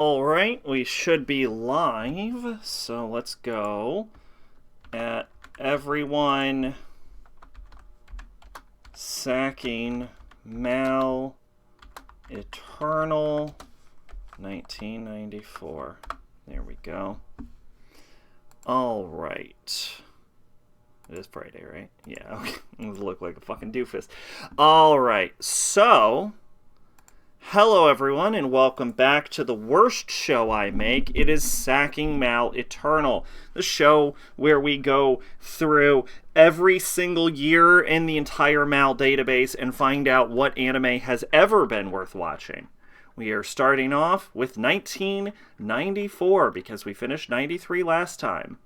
Alright, we should be live, so let's go at everyone SACing MAL Eternal 1994. There we go. Alright. It is Friday, right? Yeah, okay. I look like a fucking doofus. Alright, so hello everyone and welcome back to the worst show I make. It is SACing MAL Eternal, the show where we go through every single year in the entire MAL database and find out what anime has ever been worth watching. We are starting off with 1994 because we finished 93 last time.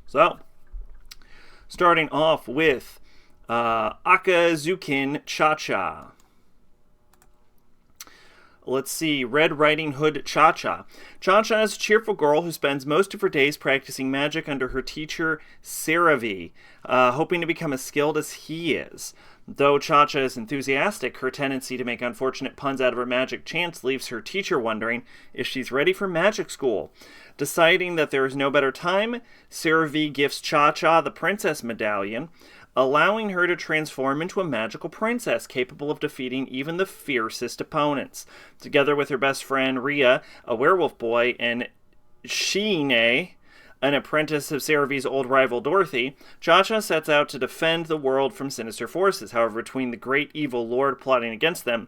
So, starting off with Akazukin Cha-Cha. Let's see, Red Riding Hood Cha-Cha. Cha-Cha is a cheerful girl who spends most of her days practicing magic under her teacher, Saravi, hoping to become as skilled as he is. Though Cha-Cha is enthusiastic, her tendency to make unfortunate puns out of her magic chants leaves her teacher wondering if she's ready for magic school. Deciding that there is no better time, Saravi gifts Cha-Cha the Princess Medallion, allowing her to transform into a magical princess capable of defeating even the fiercest opponents. Together with her best friend Ria, a werewolf boy, and Shine, an apprentice of Saravi's old rival Dorothy, Cha-Cha sets out to defend the world from sinister forces. However, between the great evil lord plotting against them,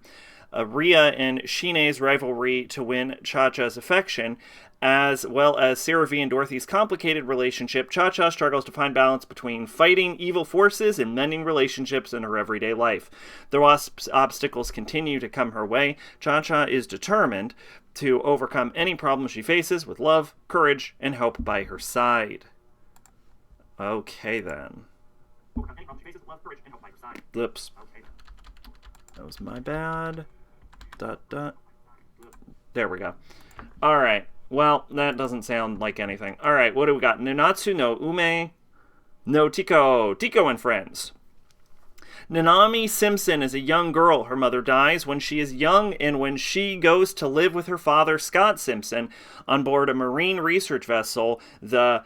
Ria and Shine's rivalry to win Cha-Cha's affection, as well as Saravi and Dorothy's complicated relationship, Cha-Cha struggles to find balance between fighting evil forces and mending relationships in her everyday life. Though obstacles continue to come her way, Cha-Cha is determined to overcome any problem she faces with love, courage, and hope by her side. Okay, then. Oops. That was my bad. There we go. Alright. Well, that doesn't sound like anything. Alright, what do we got? Nanatsu no Ume no Tiko. Tiko and Friends. Nanami Simpson is a young girl. Her mother dies when she is young, and when she goes to live with her father, Scott Simpson, on board a marine research vessel, the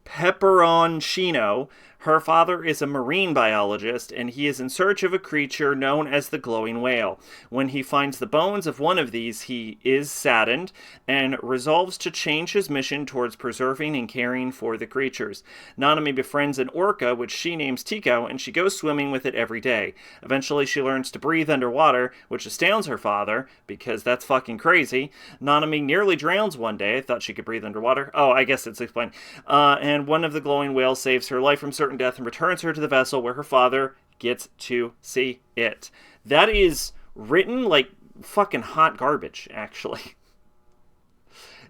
Peperoncino. Her father is a marine biologist, and he is in search of a creature known as the glowing whale. When he finds the bones of one of these, he is saddened and resolves to change his mission towards preserving and caring for the creatures. Nanami befriends an orca, which she names Tico, and she goes swimming with it every day. Eventually, she learns to breathe underwater, which astounds her father, because that's fucking crazy. Nanami nearly drowns one day. I thought she could breathe underwater. Oh, I guess it's explained. And one of the glowing whales saves her life from certain death and returns her to the vessel where her father gets to see it. That is written like fucking hot garbage, actually.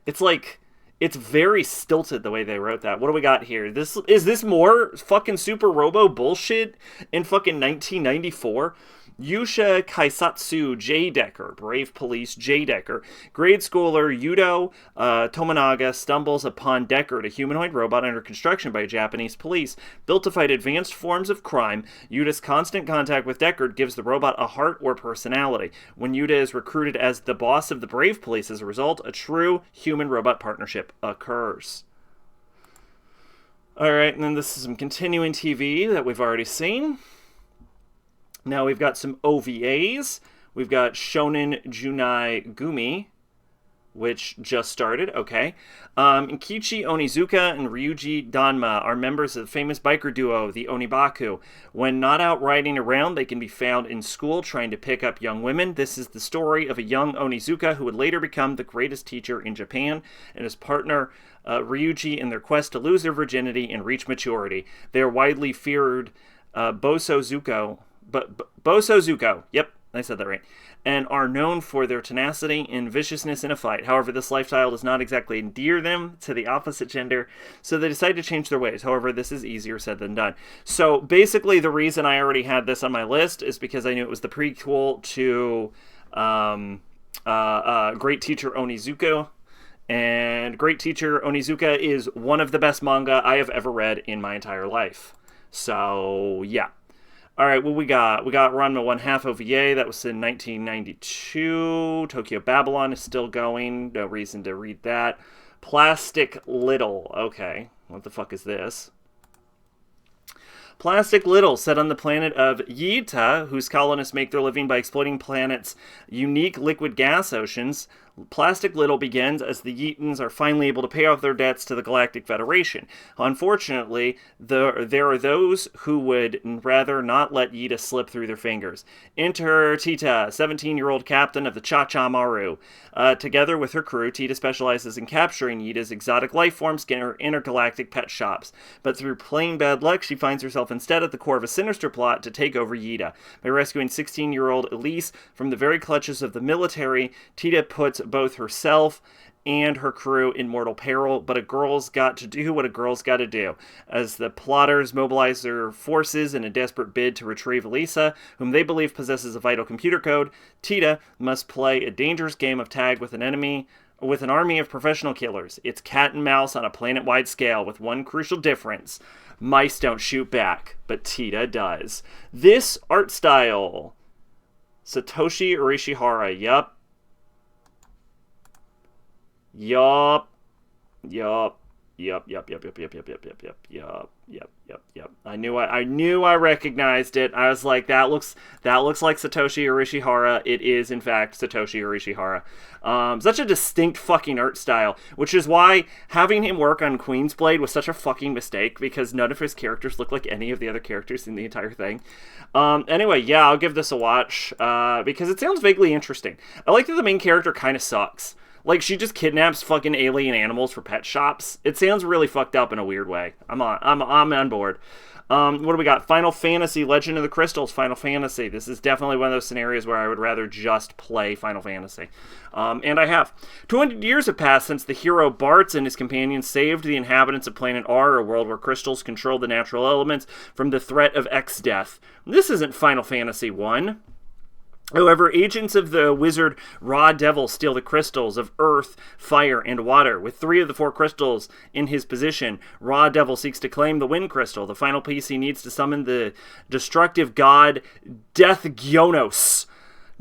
It's like, it's very stilted the way they wrote that. What do we got here? Is this more fucking Super Robo bullshit in fucking 1994? Yusha Kaisatsu J. Decker, Brave Police J. Decker. Grade schooler Yudo Tominaga stumbles upon Deckard, a humanoid robot under construction by Japanese police. Built to fight advanced forms of crime, Yuda's constant contact with Deckard gives the robot a heart or personality. When Yuda is recruited as the boss of the Brave Police as a result, a true human-robot partnership occurs. Alright, and then this is some continuing TV that we've already seen. Now we've got some OVAs. We've got Shonen Junai Gumi, which just started, okay. Kichi Onizuka and Ryuji Danma are members of the famous biker duo, the Onibaku. When not out riding around, they can be found in school trying to pick up young women. This is the story of a young Onizuka who would later become the greatest teacher in Japan, and his partner Ryuji in their quest to lose their virginity and reach maturity. They are widely feared Bosozuko, yep, I said that right, and are known for their tenacity and viciousness in a fight. However, this lifestyle does not exactly endear them to the opposite gender, so they decide to change their ways. However, this is easier said than done. So basically, the reason I already had this on my list is because I knew it was the prequel to Great Teacher Onizuka, and Great Teacher Onizuka is one of the best manga I have ever read in my entire life. So, yeah. All right, what we got? We got Ranma 1/2 OVA. That was in 1992. Tokyo Babylon is still going. No reason to read that. Plastic Little. Okay, what the fuck is this? Plastic Little, set on the planet of Yita, whose colonists make their living by exploiting planet's unique liquid gas oceans. Plastic Little begins as the Yitans are finally able to pay off their debts to the Galactic Federation. Unfortunately, there are those who would rather not let Yita slip through their fingers. Enter Tita, 17-year-old captain of the Cha-Cha Maru. Together with her crew, Tita specializes in capturing Yita's exotic life forms in her intergalactic pet shops. But through plain bad luck, she finds herself instead at the core of a sinister plot to take over Yita. By rescuing 16-year-old Elise from the very clutches of the military, Tita puts both herself and her crew in mortal peril, but a girl's got to do what a girl's got to do. As the plotters mobilize their forces in a desperate bid to retrieve Elisa, whom they believe possesses a vital computer code, Tita must play a dangerous game of tag with an army of professional killers. It's cat and mouse on a planet-wide scale, with one crucial difference. Mice don't shoot back, but Tita does. This art style. Satoshi Urishihara, yup. Yup. I knew I recognized it. I was like, that looks like Satoshi Urishihara. It is, in fact, Satoshi Urishihara. Such a distinct fucking art style, which is why having him work on Queen's Blade was such a fucking mistake, because none of his characters look like any of the other characters in the entire thing. Anyway, yeah, I'll give this a watch, because it sounds vaguely interesting. I like that the main character kind of sucks. Like, she just kidnaps fucking alien animals for pet shops. It sounds really fucked up in a weird way. I'm on board. What do we got? Final Fantasy, Legend of the Crystals, Final Fantasy. This is definitely one of those scenarios where I would rather just play Final Fantasy. And I have. 200 years have passed since the hero Bartz and his companions saved the inhabitants of Planet R, a world where crystals control the natural elements, from the threat of X-Death. This isn't Final Fantasy 1. However, agents of the wizard Raw Devil steal the crystals of earth, fire, and water. With 3 of the 4 crystals in his possession, Raw Devil seeks to claim the wind crystal. The final piece he needs to summon the destructive god Death Gyonos.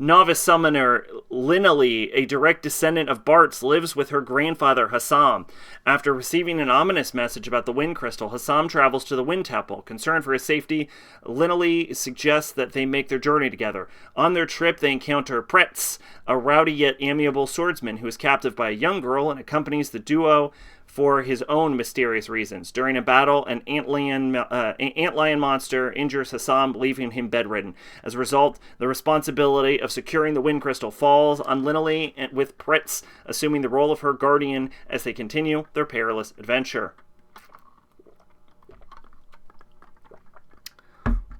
Novice summoner Linali, a direct descendant of Bartz, lives with her grandfather Hassam. After receiving an ominous message about the wind crystal, Hassam travels to the wind temple. Concerned for his safety, Linali suggests that they make their journey together. On their trip, they encounter Pretz, a rowdy yet amiable swordsman who is captive by a young girl and accompanies the duo for his own mysterious reasons. During a battle, an antlion monster injures Hassam, leaving him bedridden. As a result, the responsibility of securing the wind crystal falls on Linali, with Pretz assuming the role of her guardian as they continue their perilous adventure.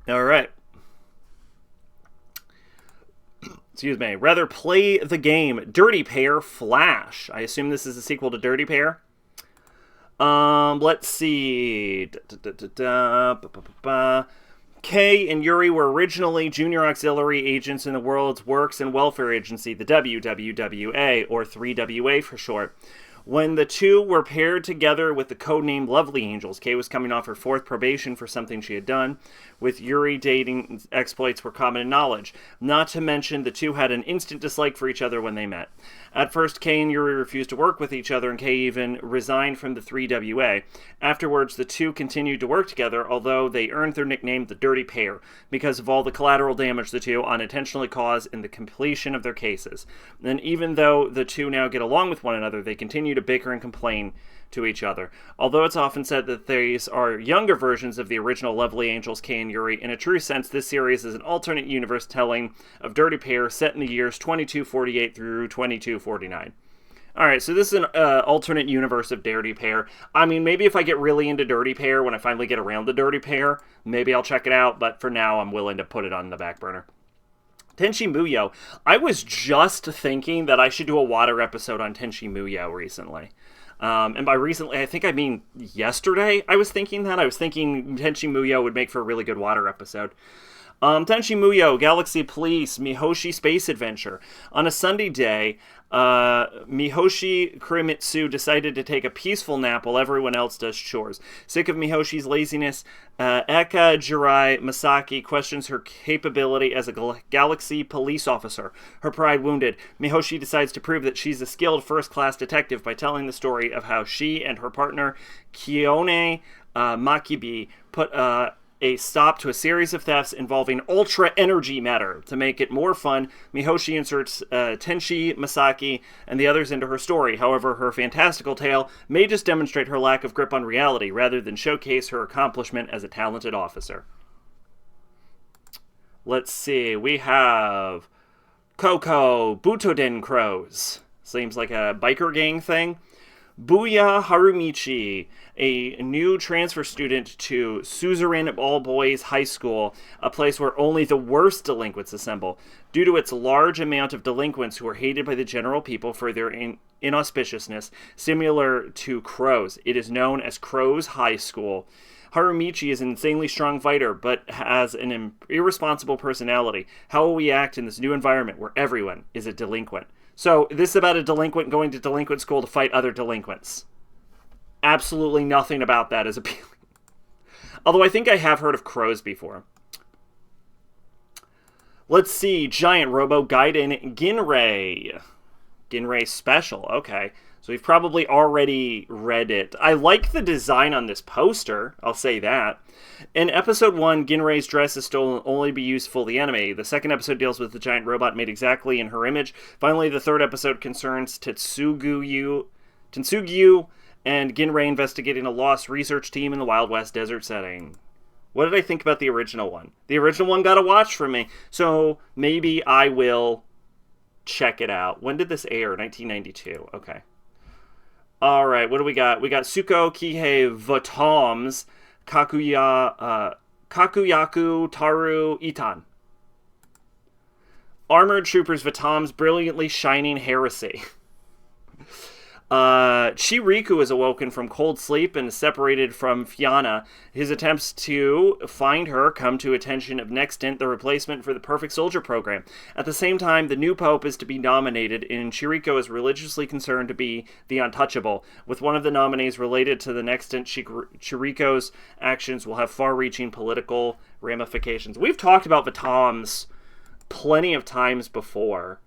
All right. Excuse me. Rather play the game Dirty Pair Flash. I assume this is a sequel to Dirty Pair. Let's see. Kei and Yuri were originally junior auxiliary agents in the world's Works and Welfare Agency, the WWWA, or 3WA for short. When the two were paired together with the codename Lovely Angels, Kei was coming off her 4th probation for something she had done. With Yuri, dating exploits were common knowledge. Not to mention, the two had an instant dislike for each other when they met. At first, Kei and Yuri refused to work with each other, and Kei even resigned from the 3WA. Afterwards, the two continued to work together, although they earned their nickname the Dirty Pair, because of all the collateral damage the two unintentionally caused in the completion of their cases. And even though the two now get along with one another, they continue to bicker and complain to each other. Although it's often said that these are younger versions of the original Lovely Angels, Kei and Yuri, in a true sense, this series is an alternate universe telling of Dirty Pair set in the years 2248 through 2249. Alright, so this is an alternate universe of Dirty Pair. I mean, maybe if I get really into Dirty Pair, when I finally get around to Dirty Pair, maybe I'll check it out, but for now, I'm willing to put it on the back burner. Tenchi Muyo. I was just thinking that I should do a water episode on Tenchi Muyo recently. And by recently, I think I mean yesterday, I was thinking Tenchi Muyo would make for a really good water episode. Tenchi Muyo, Galaxy Police, Mihoshi Space Adventure. On a sunny day, Mihoshi Kurimitsu decided to take a peaceful nap while everyone else does chores. Sick of Mihoshi's laziness, Eka Jirai Masaki questions her capability as a Galaxy police officer. Her pride wounded, Mihoshi decides to prove that she's a skilled first-class detective by telling the story of how she and her partner, Kione Makibi, put a stop to a series of thefts involving ultra energy matter. To make it more fun, Mihoshi inserts Tenchi Masaki and the others into her story. However, her fantastical tale may just demonstrate her lack of grip on reality rather than showcase her accomplishment as a talented officer. Let's see, we have Koko Butoden Crows. Seems like a biker gang thing. Booya Harumichi, a new transfer student to Suzerain All-Boys High School, a place where only the worst delinquents assemble. Due to its large amount of delinquents who are hated by the general people for their inauspiciousness, similar to Crows, it is known as Crows High School. Harumichi is an insanely strong fighter, but has an irresponsible personality. How will we act in this new environment where everyone is a delinquent? So, this is about a delinquent going to delinquent school to fight other delinquents. Absolutely nothing about that is appealing. Although I think I have heard of Crows before. Let's see. Giant Robo Gaiden Ginrei. Ginrei Special. Okay. So we've probably already read it. I like the design on this poster. I'll say that. In episode 1, Ginrei's dress is still only be used for the anime. The second episode deals with the giant robot made exactly in her image. Finally, the third episode concerns Tetsugyu and Ginrei investigating a lost research team in the Wild West desert setting. What did I think about the original one? The original one got a watch from me, so maybe I will check it out. When did this air? 1992. Okay. All right, what do we got? We got Suko Kihei Vatoms, Kakuyaku Taru Itan. Armored Troopers Vatom's brilliantly shining heresy. Chiriku is awoken from cold sleep and is separated from Fianna. His attempts to find her come to attention of Nextant, the replacement for the Perfect Soldier program. At the same time, the new pope is to be nominated, and Chiriku is religiously concerned to be the untouchable. With one of the nominees related to the Nextant, Chiriku's actions will have far-reaching political ramifications. We've talked about Vatoms plenty of times before.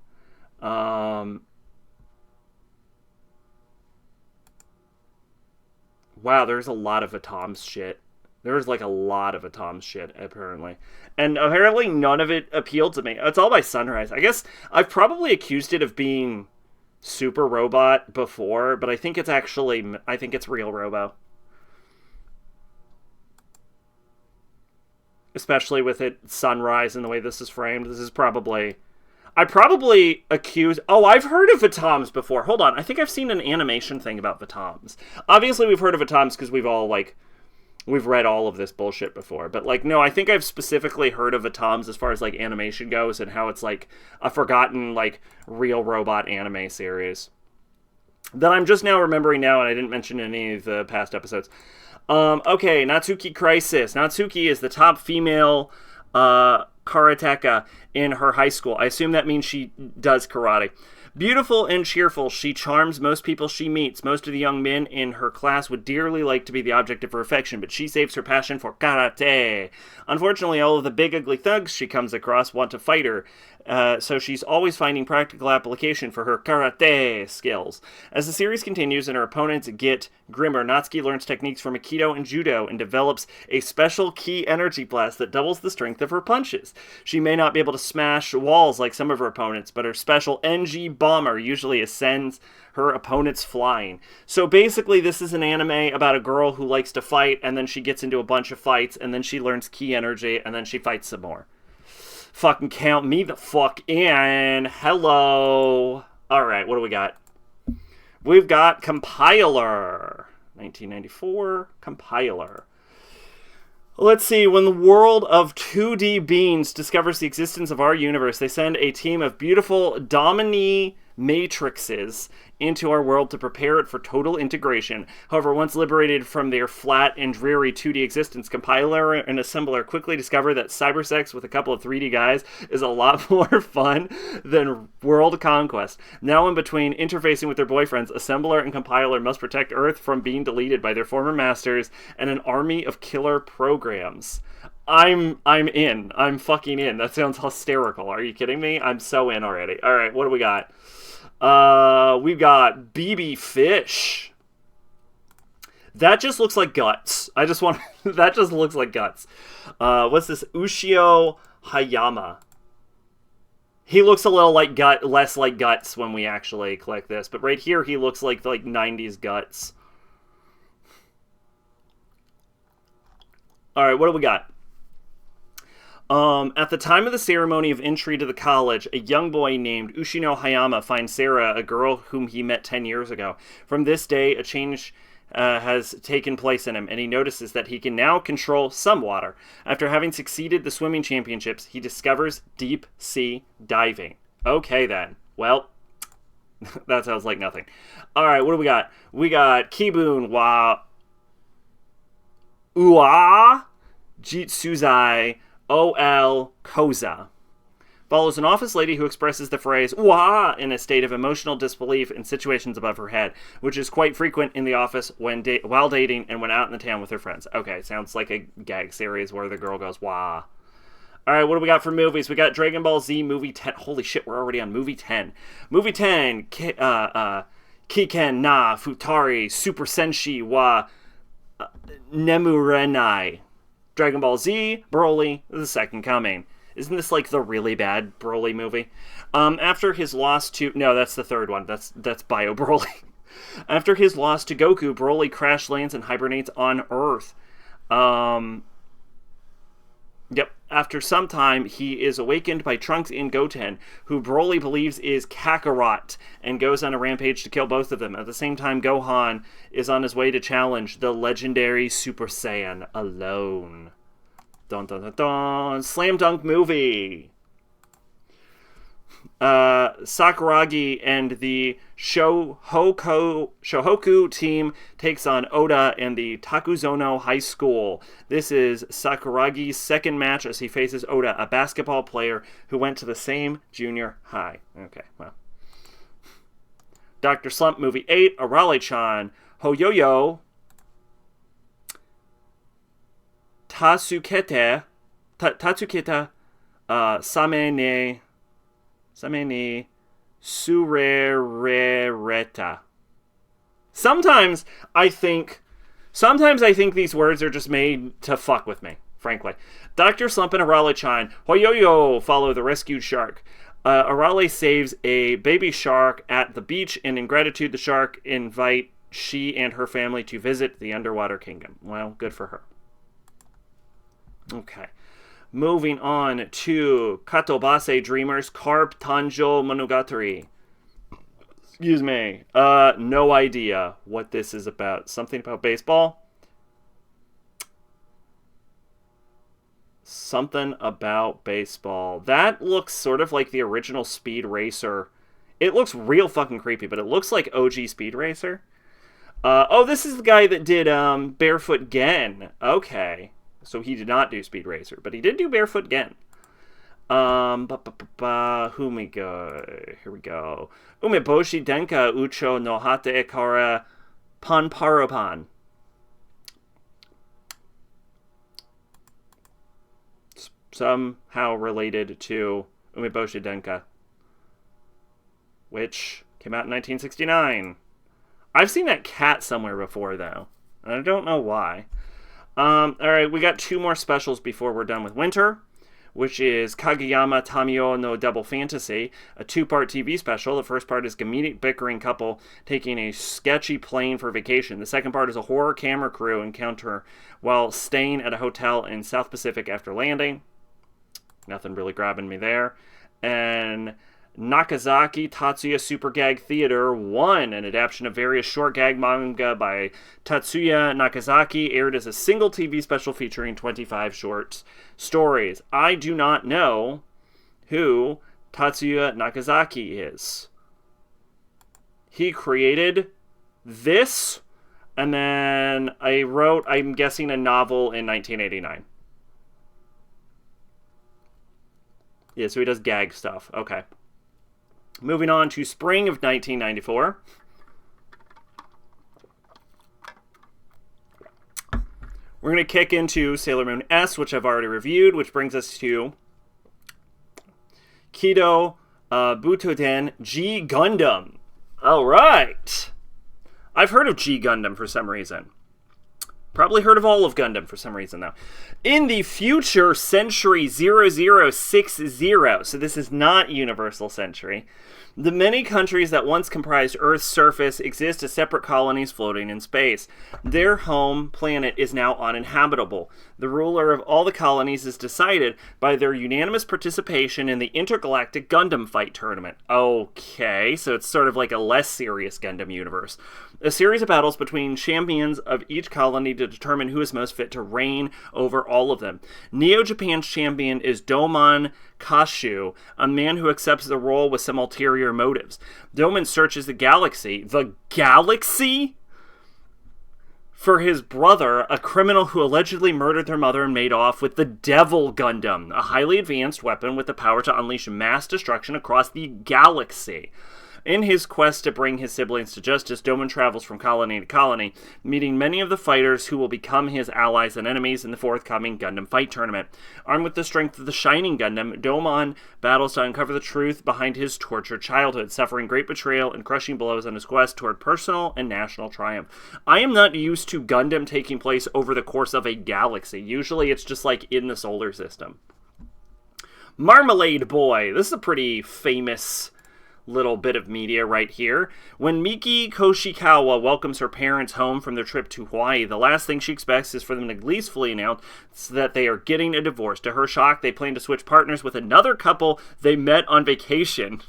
Wow, there's a lot of Atom's shit. There's like a lot of Atom's shit, apparently. And apparently none of it appealed to me. It's all by Sunrise. I guess I've probably accused it of being Super Robot before, but I think it's Real Robo. Especially with it Sunrise and the way this is framed. This is probably... I probably accuse... Oh, I've heard of Vatoms before. Hold on. I think I've seen an animation thing about Vatoms. Obviously, we've heard of Vatoms because we've read all of this bullshit before. But, no, I think I've specifically heard of Vatoms as far as, animation goes and how it's, a forgotten, real robot anime series. That I'm just now remembering now, and I didn't mention in any of the past episodes. Okay, Natsuki Crisis. Natsuki is the top female, karateka in her high school. I assume that means she does karate. Beautiful and cheerful, she charms most people she meets. Most of the young men in her class would dearly like to be the object of her affection, but she saves her passion for karate. Unfortunately, all of the big ugly thugs she comes across want to fight her, so she's always finding practical application for her karate skills. As the series continues and her opponents get grimmer, Natsuki learns techniques from Aikido and Judo and develops a special ki energy blast that doubles the strength of her punches. She may not be able to smash walls like some of her opponents, but her special NG bomber usually sends her opponents flying. So basically, this is an anime about a girl who likes to fight, and then she gets into a bunch of fights, and then she learns ki energy, and then she fights some more. Fucking count me the fuck in. Hello. Alright, what do we got? We've got Compiler. 1994, Compiler. Let's see. When the world of 2D beings discovers the existence of our universe, they send a team of beautiful Domini matrices into our world to prepare it for total integration. However, once liberated from their flat and dreary 2D existence, compiler and assembler quickly discover that cybersex with a couple of 3D guys is a lot more fun than world conquest. Now in between interfacing with their boyfriends, assembler and compiler must protect Earth from being deleted by their former masters and an army of killer programs. I'm in. I'm fucking in. That sounds hysterical. Are you kidding me? I'm so in already. All right, what do we got? We've got BB Fish. That just looks like guts. That just looks like guts. What's this? Ushio Hayama. He looks a little like less like guts when we actually click this, but right here he looks like 90s guts. All right, what do we got? At the time of the ceremony of entry to the college, a young boy named Ushino Hayama finds Sarah, a girl whom he met 10 years ago. From this day, a change has taken place in him, and he notices that he can now control some water. After having succeeded the swimming championships, he discovers deep sea diving. Okay, then. Well, that sounds like nothing. All right, what do we got? We got Kibun wa Ua Jitsuzai O.L. Koza. Follows an office lady who expresses the phrase "wah" in a state of emotional disbelief in situations above her head, which is quite frequent in the office while dating and when out in the town with her friends. Okay, sounds like a gag series where the girl goes "wah." All right, what do we got for movies? We got Dragon Ball Z movie 10. Holy shit, we're already on movie 10. Movie 10, Kiken na Futari Super Senshi wa Nemurenai. Dragon Ball Z, Broly, The Second Coming. Isn't this like the really bad Broly movie? After his loss to... No, that's the third one. That's Bio Broly. After his loss to Goku, Broly crash lands and hibernates on Earth. Yep. After some time, he is awakened by Trunks and Goten, who Broly believes is Kakarot, and goes on a rampage to kill both of them. At the same time, Gohan is on his way to challenge the legendary Super Saiyan alone. Dun dun dun dun. Slam dunk movie. Sakuragi and the Shohoku team takes on Oda and the Takuzono High School. This is Sakuragi's second match as he faces Oda, a basketball player who went to the same junior high. Okay, well. Dr. Slump movie 8, Arale-chan, Hoyoyo, Tatsuketa, Same ni Surerereta. Sometimes I think these words are just made to fuck with me, frankly. Dr. Slump and Arale-chan, Hoyoyo, follow the rescued shark. Arale saves a baby shark at the beach, and in gratitude, the shark invite she and her family to visit the underwater kingdom. Well, good for her. Okay. Moving on to Katobase Dreamers Carp Tanjo Monogatari. Excuse me. No idea what this is about. Something about baseball? Something about baseball. That looks sort of like the original Speed Racer. It looks real fucking creepy, but it looks like OG Speed Racer. Oh, this is the guy that did Barefoot Gen. Okay. So he did not do Speed Racer, but he did do Barefoot Gen. Who we go? Here we go. Umeboshi Denka Ucho no Hate Kara Panparopan. Somehow related to Umeboshi Denka, which came out in 1969. I've seen that cat somewhere before, though. And I don't know why. Alright, we got two more specials before we're done with winter, which is Kageyama Tamio no Double Fantasy, a two-part TV special. The first part is comedic bickering couple taking a sketchy plane for vacation. The second part is a horror camera crew encounter while staying at a hotel in South Pacific after landing. Nothing really grabbing me there. And Nagasaki Tatsuya Super Gag Theater 1, an adaptation of various short gag manga by Tatsuya Nagasaki, aired as a single TV special featuring 25 short stories. I do not know who Tatsuya Nagasaki is. he created this, and then I wrote, I'm guessing, a novel in 1989. Yeah, so he does gag stuff. Okay. Moving on to spring of 1994. We're going to kick into Sailor Moon S, which I've already reviewed, which brings us to Kido Butoden G Gundam. All right. I've heard of G Gundam for some reason. Probably heard of all of Gundam for some reason, though. In the future century 0060, so this is not Universal Century, the many countries that once comprised Earth's surface exist as separate colonies floating in space. Their home planet is now uninhabitable. The ruler of all the colonies is decided by their unanimous participation in the Intergalactic Gundam Fight Tournament. Okay, so it's sort of like a less serious Gundam universe. A series of battles between champions of each colony to determine who is most fit to reign over all of them. Neo Japan's champion is Domon Kashu, a man who accepts the role with some ulterior motives. Domon searches the galaxy, for his brother, a criminal who allegedly murdered their mother and made off with the Devil Gundam, a highly advanced weapon with the power to unleash mass destruction across the galaxy. In his quest to bring his siblings to justice, Domon travels from colony to colony, meeting many of the fighters who will become his allies and enemies in the forthcoming Gundam Fight Tournament. Armed with the strength of the Shining Gundam, Domon battles to uncover the truth behind his tortured childhood, suffering great betrayal and crushing blows on his quest toward personal and national triumph. I am not used to Gundam taking place over the course of a galaxy. Usually it's just like in the solar system. Marmalade Boy. This is a pretty famous little bit of media right here. When Miki Koshikawa welcomes her parents home from their trip to Hawaii, the last thing she expects is for them to gleefully announce that they are getting a divorce. To her shock, they plan to switch partners with another couple they met on vacation.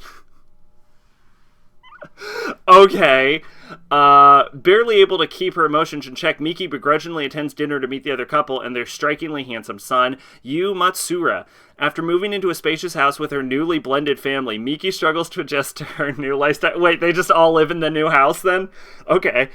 Okay. Barely able to keep her emotions in check, Miki begrudgingly attends dinner to meet the other couple and their strikingly handsome son, Yu Matsura. After moving into a spacious house with her newly blended family, Miki struggles to adjust to her new lifestyle. Wait, they just all live in the new house then? Okay.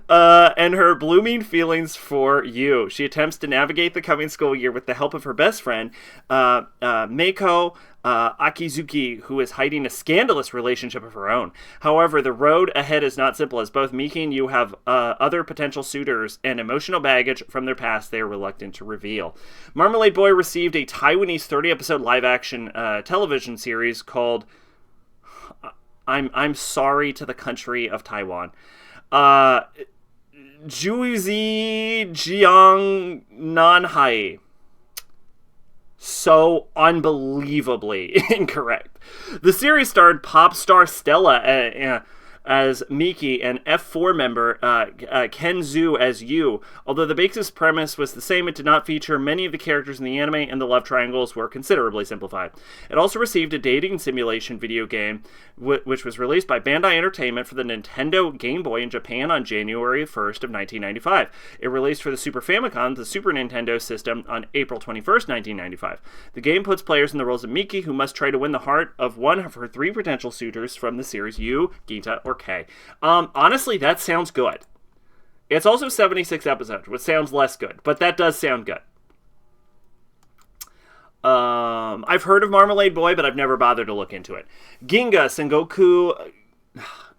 And her blooming feelings for Yu. She attempts to navigate the coming school year with the help of her best friend, Meiko Akizuki, who is hiding a scandalous relationship of her own. However, the road ahead is not simple, as both Miki and Yu have other potential suitors and emotional baggage from their past they are reluctant to reveal. Marmalade Boy received a Taiwanese 30-episode live-action television series called I'm sorry to the country of Taiwan. Juizi Jiang Nanhai. So unbelievably incorrect. The series starred pop star Stella as Miki and F4 member Ken Zhu as Yu. Although the basic premise was the same, it did not feature many of the characters in the anime, and the love triangles were considerably simplified. It also received a dating simulation video game, which was released by Bandai Entertainment for the Nintendo Game Boy in Japan on January 1st of 1995. It released for the Super Famicom, the Super Nintendo system, on April 21st, 1995. The game puts players in the roles of Miki, who must try to win the heart of one of her three potential suitors from the series, Yu, Ginta, or Kei. Honestly, that sounds good. It's also 76 episodes, which sounds less good, but that does sound good. I've heard of Marmalade Boy, but I've never bothered to look into it. Ginga Sengoku...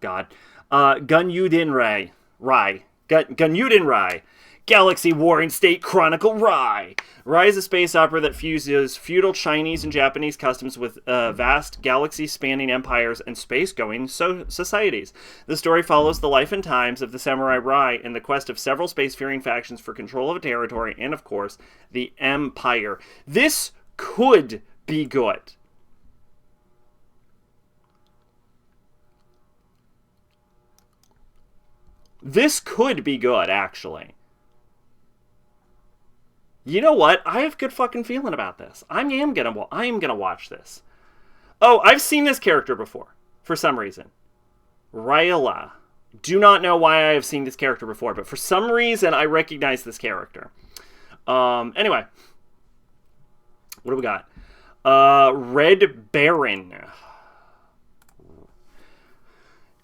God. Gunyuden Rai. Gunyuden Rai. Galaxy Warring State Chronicle Rai. Rai is a space opera that fuses feudal Chinese and Japanese customs with vast galaxy-spanning empires and space-going societies. The story follows the life and times of the samurai Rai in the quest of several space-faring factions for control of a territory and, of course, the Empire. This could be good. This could be good, actually. You know what? I have a good fucking feeling about this. I am gonna watch this. Oh, I've seen this character before, for some reason. Rayla. Do not know why I have seen this character before, but for some reason I recognize this character. Anyway. What do we got? Red Baron.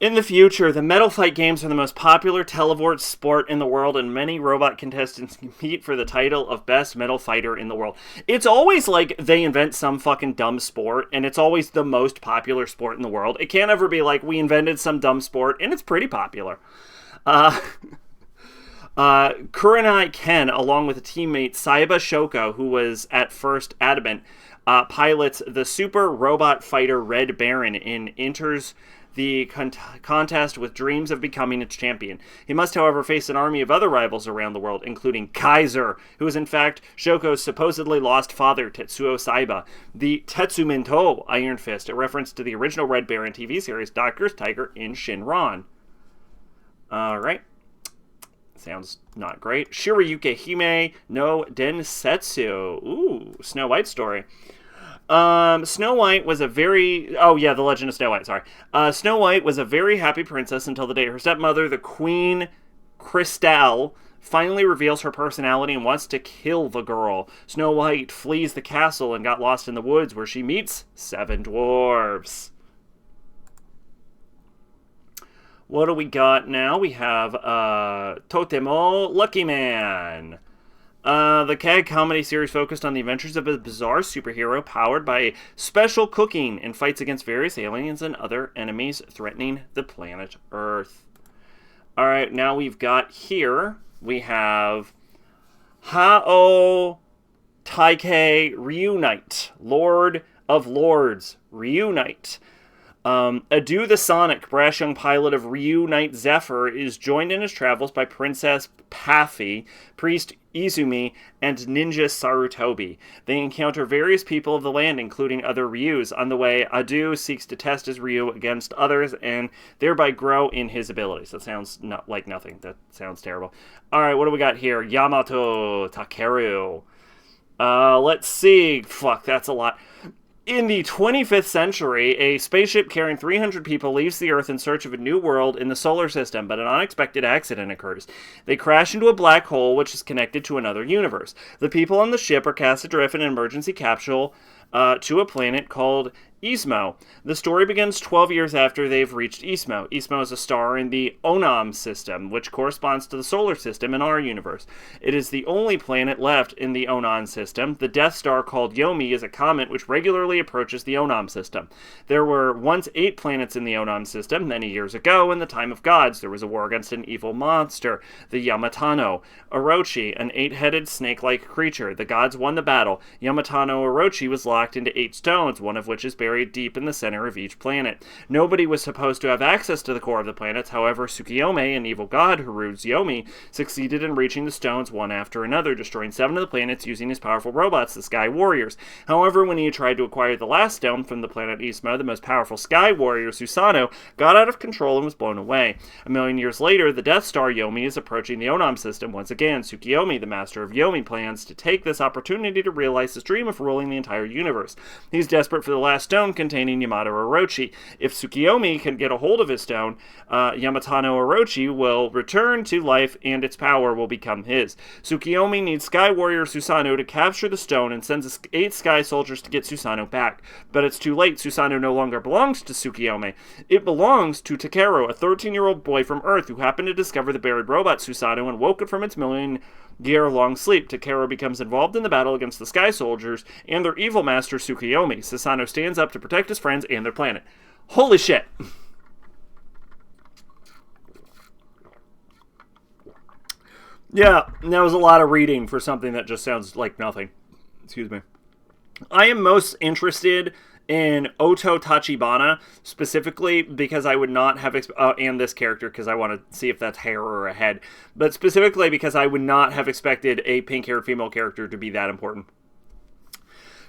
In the future, the Metal Fight games are the most popular televort sport in the world, and many robot contestants compete for the title of best metal fighter in the world. It's always like they invent some fucking dumb sport, and it's always the most popular sport in the world. It can't ever be like, we invented some dumb sport, and it's pretty popular. Kurenai Ken, along with a teammate Saiba Shoko, who was at first adamant, pilots the super robot fighter Red Baron and enters the contest with dreams of becoming its champion. He must, however, face an army of other rivals around the world, including Kaiser, who is in fact Shoko's supposedly lost father, Tetsuo Saiba, the Tetsumento Iron Fist, a reference to the original Red Baron TV series Doctor's Tiger in Shinran. Alright. Sounds not great. Shiryuke Hime no Densetsu. Ooh, Snow White story. Snow White was a very... Oh, yeah, The Legend of Snow White, sorry. Snow White was a very happy princess until the day her stepmother, the Queen Crystal, finally reveals her personality and wants to kill the girl. Snow White flees the castle and got lost in the woods, where she meets 7 dwarves. What do we got now? We have, Totemo Lucky Man. The CAG comedy series focused on the adventures of a bizarre superhero powered by special cooking and fights against various aliens and other enemies threatening the planet Earth. Alright, now we've got here, we have Hao Taikei Reunite, Lord of Lords, Reunite. Adu the Sonic, brash young pilot of Reunite Zephyr, is joined in his travels by Princess Paffy, Priest Izumi, and Ninja Sarutobi. They encounter various people of the land, including other Ryus. On the way, Adu seeks to test his Ryu against others and thereby grow in his abilities. That sounds not like nothing. That sounds terrible. Alright, what do we got here? Yamato Takeru. Let's see. Fuck, that's a lot. In the 25th century, a spaceship carrying 300 people leaves the Earth in search of a new world in the solar system, but an unexpected accident occurs. They crash into a black hole, which is connected to another universe. The people on the ship are cast adrift in an emergency capsule to a planet called Ismo. The story begins 12 years after they've reached Ismo. Ismo is a star in the Onam system, which corresponds to the solar system in our universe. It is the only planet left in the Onan system. The Death Star called Yomi is a comet which regularly approaches the Onam system. There were once 8 planets in the Onam system. Many years ago, in the time of gods, there was a war against an evil monster, the Yamatano Orochi, an 8-headed snake-like creature. The gods won the battle. Yamatano Orochi was locked into 8 stones, one of which is buried deep in the center of each planet. Nobody was supposed to have access to the core of the planets. However, Tsukuyomi, an evil god who rules Yomi, succeeded in reaching the stones one after another, destroying 7 of the planets using his powerful robots, the Sky Warriors. However, when he tried to acquire the last stone from the planet Ismo, the most powerful Sky Warrior, Susanoo, got out of control and was blown away. A million years later, the Death Star Yomi is approaching the Onam system once again. Tsukuyomi, the master of Yomi, plans to take this opportunity to realize his dream of ruling the entire universe. He's desperate for the last stone containing Yamato Orochi. If Tsukuyomi can get a hold of his stone, Yamatano Orochi will return to life and its power will become his. Tsukuyomi needs Sky Warrior Susanoo to capture the stone and sends 8 Sky Soldiers to get Susanoo back. But it's too late. Susanoo no longer belongs to Tsukuyomi. It belongs to Takeru, a 13-year-old boy from Earth who happened to discover the buried robot Susanoo and woke it from its million-year-long sleep. Takeru becomes involved in the battle against the Sky Soldiers and their evil master Tsukuyomi. Susanoo stands up to protect his friends and their planet. Holy shit! Yeah, that was a lot of reading for something that just sounds like nothing. Excuse me. I am most interested in Oto Tachibana, specifically because I would not have, and this character, because I want to see if that's hair or a head, but specifically because I would not have expected a pink-haired female character to be that important.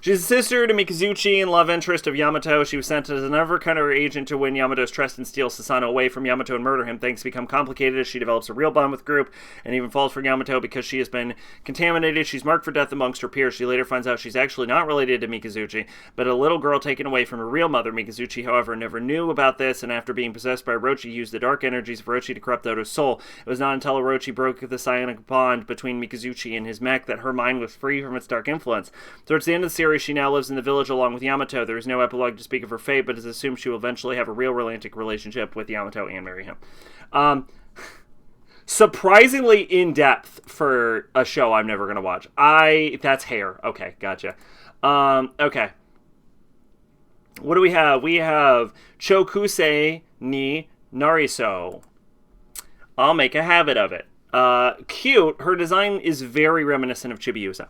She's a sister to Mikazuchi and love interest of Yamato. She was sent as an undercover agent to win Yamato's trust and steal Susanoo away from Yamato and murder him. Things become complicated as she develops a real bond with the group and even falls for Yamato because she has been contaminated. She's marked for death amongst her peers. She later finds out she's actually not related to Mikazuchi, but a little girl taken away from her real mother. Mikazuchi, however, never knew about this, and after being possessed by Orochi, used the dark energies of Orochi to corrupt Oto's soul. It was not until Orochi broke the psionic bond between Mikazuchi and his mech that her mind was free from its dark influence. Towards the end of the series, theory, she now lives in the village along with Yamato. There is no epilogue to speak of her fate, but it is assumed she will eventually have a real romantic relationship with Yamato and marry him. Surprisingly in-depth for a show I'm never going to watch. That's hair. Okay, gotcha. Okay. What do we have? We have Chokusei ni Nariso. I'll make a habit of it. Cute. Her design is very reminiscent of Chibiusa.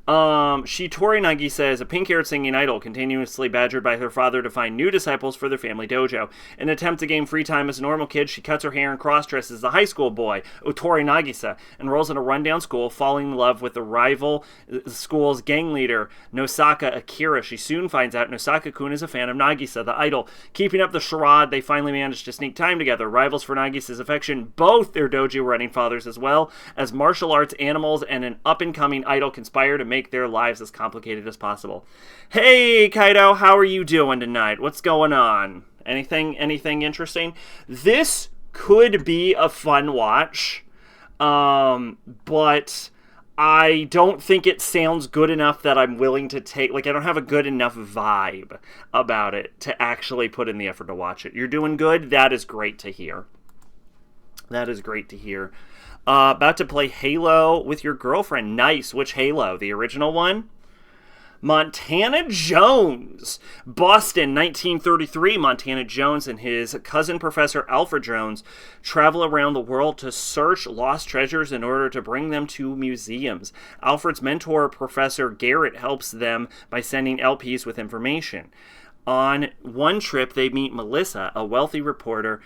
Shitori Nagisa is a pink-haired singing idol, continuously badgered by her father to find new disciples for their family dojo. In an attempt to gain free time as a normal kid, she cuts her hair and cross-dresses as a high school boy, Otori Nagisa, enrolls in a rundown school, falling in love with the rival school's gang leader, Nosaka Akira. She soon finds out Nosaka-kun is a fan of Nagisa, the idol. Keeping up the charade, they finally manage to sneak time together. Rivals for Nagisa's affection, both their dojo running fathers as well as martial arts animals and an up-and-coming idol conspire to make their lives as complicated as possible. Hey, Kaido, how are you doing tonight? What's going on? Anything interesting? This could be a fun watch, but I don't think it sounds good enough that I'm willing to take, I don't have a good enough vibe about it to actually put in the effort to watch it. You're doing good? That is great to hear. That is great to hear. About to play Halo with your girlfriend. Nice. Which Halo? The original one? Montana Jones. Boston, 1933. Montana Jones and his cousin Professor Alfred Jones travel around the world to search lost treasures in order to bring them to museums. Alfred's mentor, Professor Garrett, helps them by sending LPs with information. On one trip, they meet Melissa, a wealthy reporter.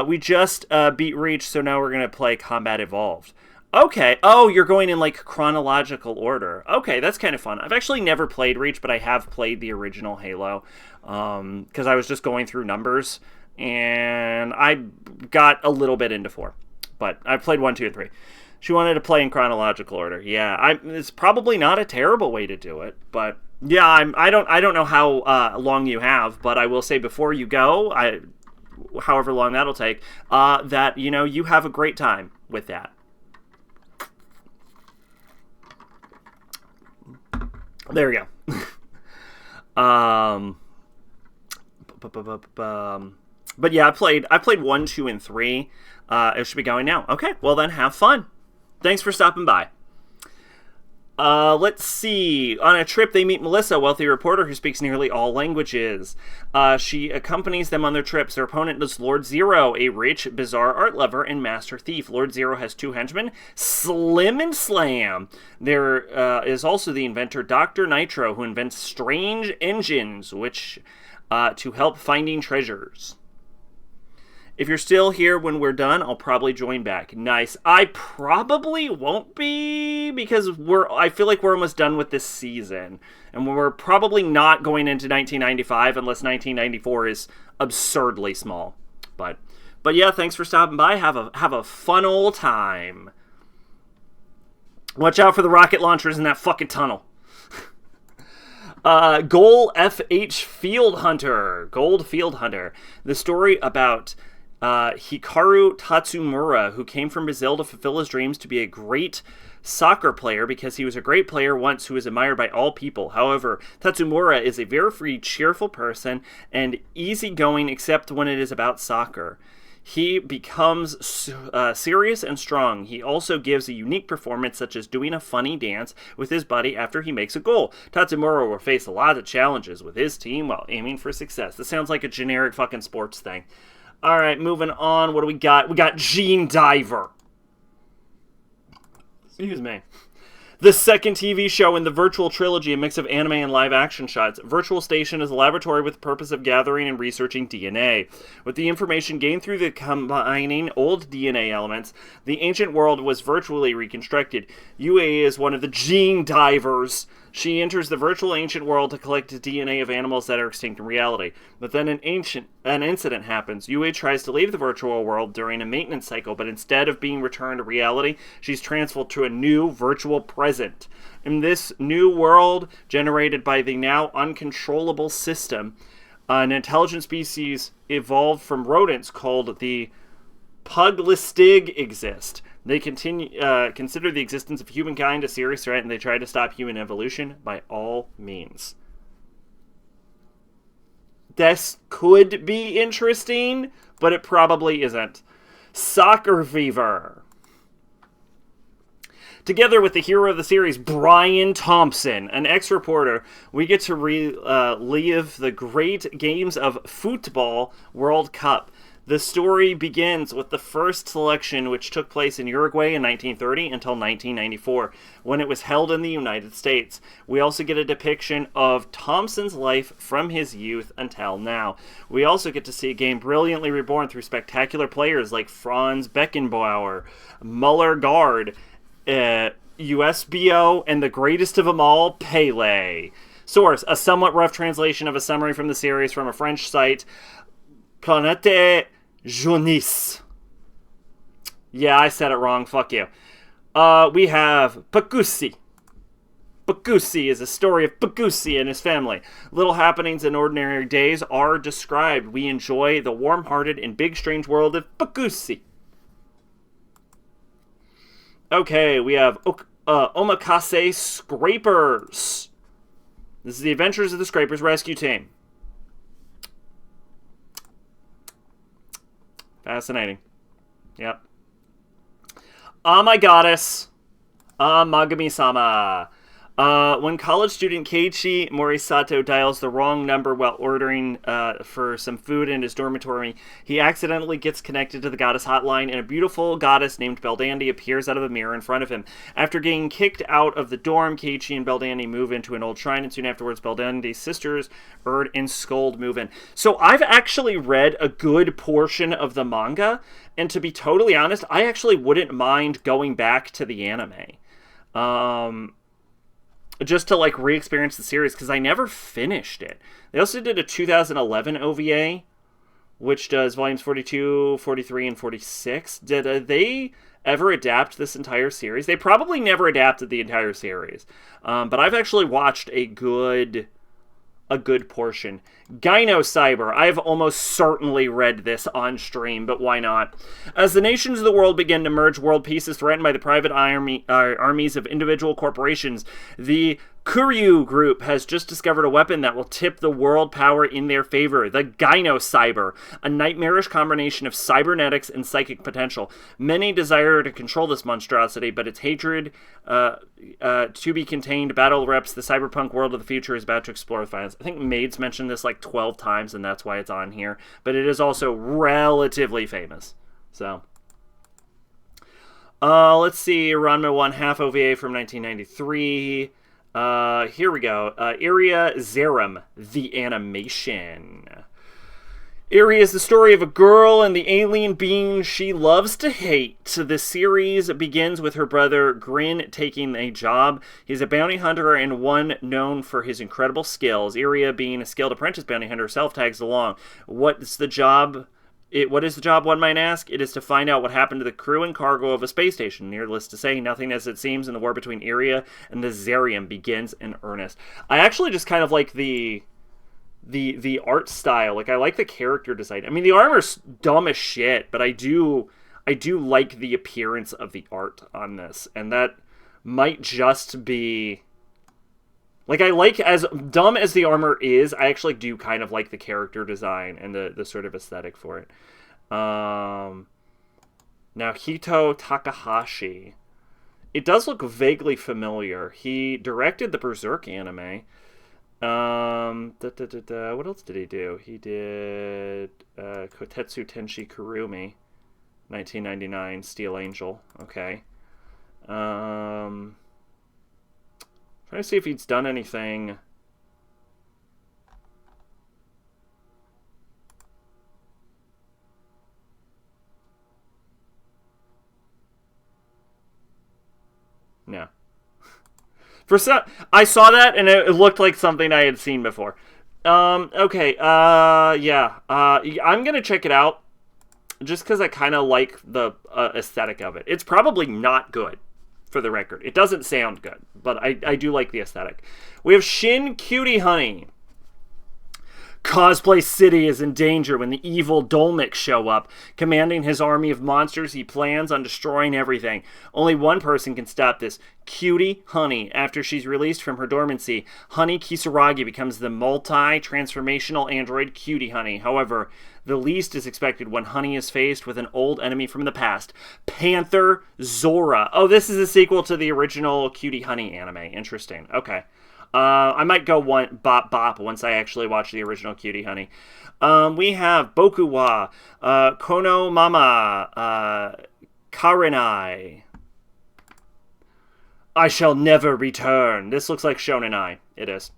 We just beat Reach, so now we're going to play Combat Evolved. Okay. Oh, you're going in, chronological order. Okay, that's kind of fun. I've actually never played Reach, but I have played the original Halo, because I was just going through numbers, and I got a little bit into 4. But I've played 1, 2, and 3. She wanted to play in chronological order. Yeah, it's probably not a terrible way to do it, but... Yeah, I don't know how long you have, but I will say before you go, however long that'll take, that you have a great time with that. There we go. But yeah, I played 1, 2, and 3. It should be going now. Okay, well then have fun. Thanks for stopping by. Let's see. On a trip, they meet Melissa, a wealthy reporter who speaks nearly all languages. She accompanies them on their trips. Their opponent is Lord Zero, a rich, bizarre art lover and master thief. Lord Zero has 2 henchmen, Slim and Slam. There is also the inventor Dr. Nitro, who invents strange engines, which to help finding treasures. If you're still here when we're done, I'll probably join back. Nice. I probably won't be, because I feel like we're almost done with this season. And we're probably not going into 1995 unless 1994 is absurdly small. But yeah, thanks for stopping by. Have a fun old time. Watch out for the rocket launchers in that fucking tunnel. Gold Field Hunter. The story about Hikaru Tatsumura, who came from Brazil to fulfill his dreams to be a great soccer player because he was a great player once who was admired by all people. However, Tatsumura is a very cheerful person and easygoing except when it is about soccer. He becomes serious and strong. He also gives a unique performance, such as doing a funny dance with his buddy after he makes a goal. Tatsumura will face a lot of challenges with his team while aiming for success. This sounds like a generic fucking sports thing. Alright, moving on. What do we got? We got Gene Diver. Excuse me. The second TV show in the Virtual Trilogy, a mix of anime and live-action shots. Virtual Station is a laboratory with the purpose of gathering and researching DNA. With the information gained through the combining old DNA elements, the ancient world was virtually reconstructed. Yue is one of the Gene Divers. She enters the virtual ancient world to collect the DNA of animals that are extinct in reality. But then an incident happens. Yue tries to leave the virtual world during a maintenance cycle, but instead of being returned to reality, she's transferred to a new virtual present. In this new world, generated by the now uncontrollable system, an intelligent species evolved from rodents called the Puglistig exist. They consider the existence of humankind a serious threat, and they try to stop human evolution by all means. This could be interesting, but it probably isn't. Soccer Fever. Together with the hero of the series, Brian Thompson, an ex-reporter, we get to relive the great games of Football World Cup. The story begins with the first selection, which took place in Uruguay in 1930 until 1994, when it was held in the United States. We also get a depiction of Thompson's life from his youth until now. We also get to see a game brilliantly reborn through spectacular players like Franz Beckenbauer, Muller Guard, USBO, and the greatest of them all, Pele. Source: a somewhat rough translation of a summary from the series from a French site, Planète Jeunesse. Yeah, I said it wrong. Fuck you. We have Pacusi. Pacusi is a story of Pacusi and his family. Little happenings in ordinary days are described. We enjoy the warm-hearted and big strange world of Pacusi. Okay, we have Omakase Scrapers. This is the Adventures of the Scrapers Rescue Team. Fascinating. Yep. My goddess. Magami-sama. When college student Keiichi Morisato dials the wrong number while ordering for some food in his dormitory, he accidentally gets connected to the goddess hotline, and a beautiful goddess named Beldandi appears out of a mirror in front of him. After getting kicked out of the dorm, Keiichi and Beldandi move into an old shrine, and soon afterwards Beldandi's sisters, Erd and Scold, move in. So I've actually read a good portion of the manga, and to be totally honest, I actually wouldn't mind going back to the anime. Just to like re-experience the series, because I never finished it. They also did a 2011 OVA, which does volumes 42, 43, and 46. Did they ever adapt this entire series? They probably never adapted the entire series, but I've actually watched a good portion. Gyno Cyber. I've almost certainly read this on stream, but why not? As the nations of the world begin to merge, world peace is threatened by the private armies of individual corporations. The Kuryu Group has just discovered a weapon that will tip the world power in their favor, the Gyno Cyber, a nightmarish combination of cybernetics and psychic potential. Many desire to control this monstrosity, but its hatred to be contained battle reps the cyberpunk world of the future is about to explore with violence. I think Maids mentioned this like 12 times, and that's why it's on here, but it is also relatively famous. So let's see, Ranma 1 half OVA from 1993. Here we go. Iria Zerum, the animation. Iria is the story of a girl and the alien being she loves to hate. The series begins with her brother Grin taking a job. He's a bounty hunter and one known for his incredible skills. Iria, being a skilled apprentice bounty hunter herself, tags along. What is the job, one might ask? It is to find out what happened to the crew and cargo of a space station. Needless to say, nothing as it seems in the war between Iria and the Zerium begins in earnest. I actually just kind of like the art style. Like, I like the character design. I mean, the armor's dumb as shit, but I do like the appearance of the art on this, and that might just be... Like, I like, as dumb as the armor is, I actually do kind of like the character design and the sort of aesthetic for it. Now, Hito Takahashi. It does look vaguely familiar. He directed the Berserk anime. What else did he do? He did Kotetsu Tenshi Kurumi, 1999, Steel Angel. Okay. Trying to see if he's done anything. No. I saw that and it looked like something I had seen before. Okay. Yeah. I'm gonna check it out just because I kind of like the aesthetic of it. It's probably not good, for the record. It doesn't sound good, but I do like the aesthetic. We have Shin Cutie Honey. Cosplay City is in danger when the evil Dolmec show up. Commanding his army of monsters, he plans on destroying everything. Only one person can stop this. Cutie Honey. After she's released from her dormancy, Honey Kisaragi becomes the multi-transformational android Cutie Honey. However, the least is expected when Honey is faced with an old enemy from the past, Panther Zora. Oh, this is a sequel to the original Cutie Honey anime. Interesting. Okay. I might go bop bop once I actually watch the original Cutie Honey. We have Boku wa Kono Mama Karenai. I shall never return. This looks like Shonenai. It is.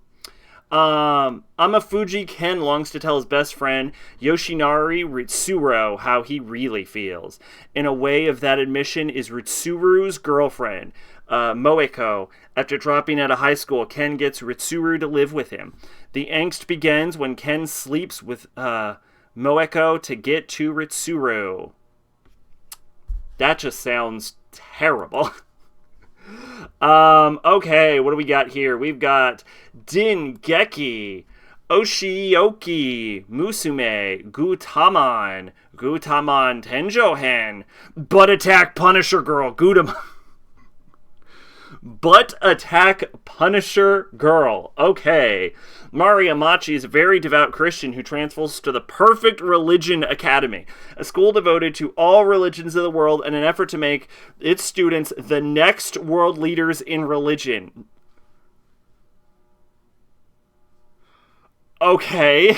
Amafuji Ken longs to tell his best friend Yoshinari Ritsuro how he really feels. In a way of that admission is Ritsuru's girlfriend, Moeko. After dropping out of high school, Ken gets Ritsuru to live with him. The angst begins when Ken sleeps with Moeko to get to Ritsuru. That just sounds terrible. Okay, what do we got here? We've got Dingeki, Oshioki, Musume, Gutaman Tenjohen, Butt Attack Punisher Girl, Gudam. Butt Attack Punisher Girl. Okay. Mari Amachi is a very devout Christian who transfers to the Perfect Religion Academy, a school devoted to all religions of the world in an effort to make its students the next world leaders in religion. Okay.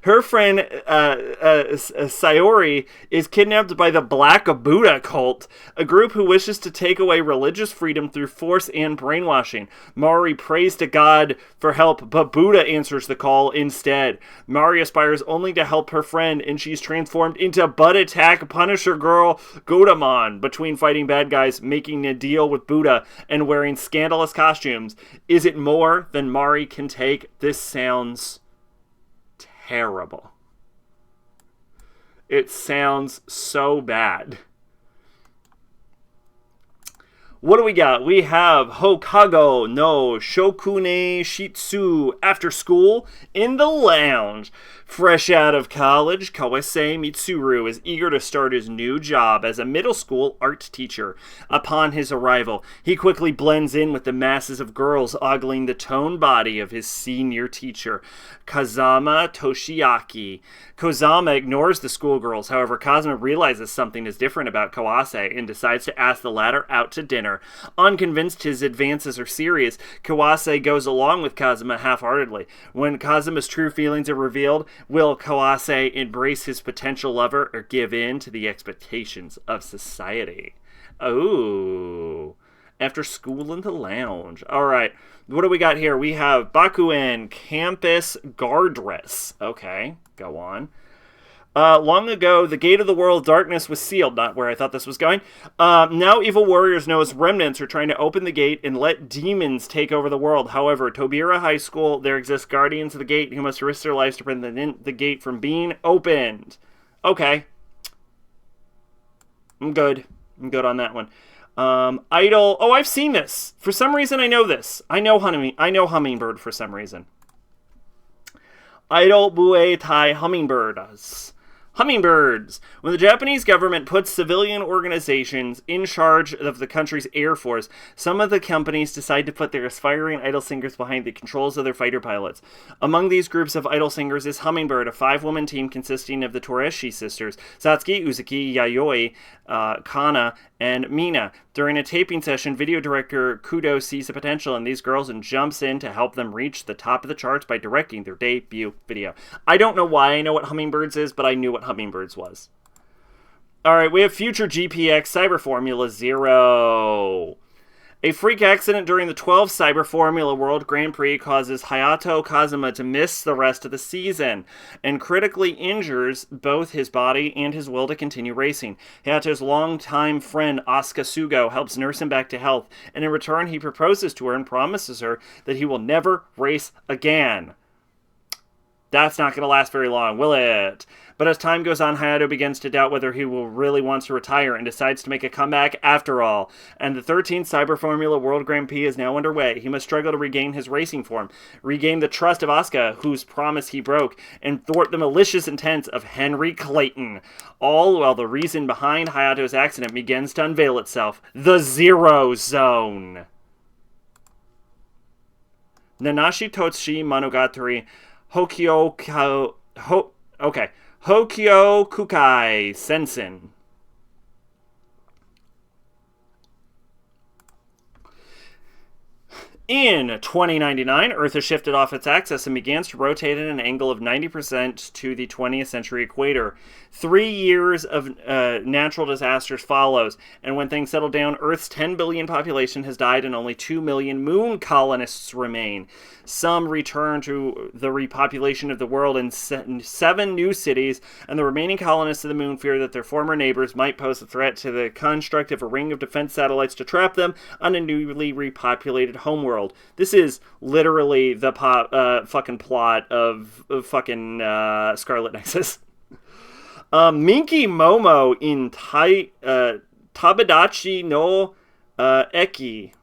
Her friend, Sayori, is kidnapped by the Black Buddha cult, a group who wishes to take away religious freedom through force and brainwashing. Mari prays to God for help, but Buddha answers the call instead. Mari aspires only to help her friend, and she's transformed into Butt Attack Punisher Girl Godamon. Between fighting bad guys, making a deal with Buddha, and wearing scandalous costumes, is it more than Mari can take? This sounds terrible. It sounds so bad. What do we got? We have Hokago no Shokune Shitsu after school in the lounge. Fresh out of college, Kawase Mitsuru is eager to start his new job as a middle school art teacher. Upon his arrival, he quickly blends in with the masses of girls ogling the toned body of his senior teacher, Kazama Toshiaki. Kozama ignores the schoolgirls. However, Kazama realizes something is different about Kawase and decides to ask the latter out to dinner. Unconvinced his advances are serious, Kawase goes along with Kazama half-heartedly. When Kazama's true feelings are revealed, will Kawase embrace his potential lover or give in to the expectations of society? Oh, after school in the lounge. All right, what do we got here? We have Bakuen Campus Guardress. Okay, go on. Long ago, the gate of the world of darkness was sealed. Not where I thought this was going. Now evil warriors known as remnants are trying to open the gate and let demons take over the world. However, Tobira High School, there exist guardians of the gate who must risk their lives to prevent the gate from being opened. Okay. I'm good on that one. Idol. Oh, I've seen this. For some reason, I know this. I know Hummingbird for some reason. Idol Bue Tai Hummingbirds. Hummingbirds. When the Japanese government puts civilian organizations in charge of the country's air force, some of the companies decide to put their aspiring idol singers behind the controls of their fighter pilots. Among these groups of idol singers is Hummingbird, a 5-woman team consisting of the Toreshi sisters, Satsuki, Uzuki, Yayoi, Kana, and Mina. During a taping session, video director Kudo sees the potential in these girls and jumps in to help them reach the top of the charts by directing their debut video. I don't know why I know what Hummingbirds is, but I knew what Hummingbirds was. Alright, we have Future GPX Cyber Formula 0. A freak accident during the 12th Cyber Formula World Grand Prix causes Hayato Kazuma to miss the rest of the season and critically injures both his body and his will to continue racing. Hayato's longtime friend Asuka Sugo helps nurse him back to health, and in return he proposes to her and promises her that he will never race again. That's not going to last very long, will it? But as time goes on, Hayato begins to doubt whether he will really wants to retire and decides to make a comeback after all. And the 13th Cyber Formula World Grand Prix is now underway. He must struggle to regain his racing form, regain the trust of Asuka, whose promise he broke, and thwart the malicious intents of Henry Clayton. All while the reason behind Hayato's accident begins to unveil itself. The Zero Zone. Nanashi Totsuchi Monogatari Hokyo Kukai Sensen. In 2099, Earth has shifted off its axis and begins to rotate at an angle of 90% to the 20th century equator. 3 years of natural disasters follows, and when things settle down, Earth's 10 billion population has died and only 2 million moon colonists remain. Some return to the repopulation of the world in 7 new cities, and the remaining colonists of the moon fear that their former neighbors might pose a threat to the construct of a ring of defense satellites to trap them on a newly repopulated homeworld. This is literally the fucking plot of fucking Scarlet Nexus. Minky Momo in Tabadachi no Eki.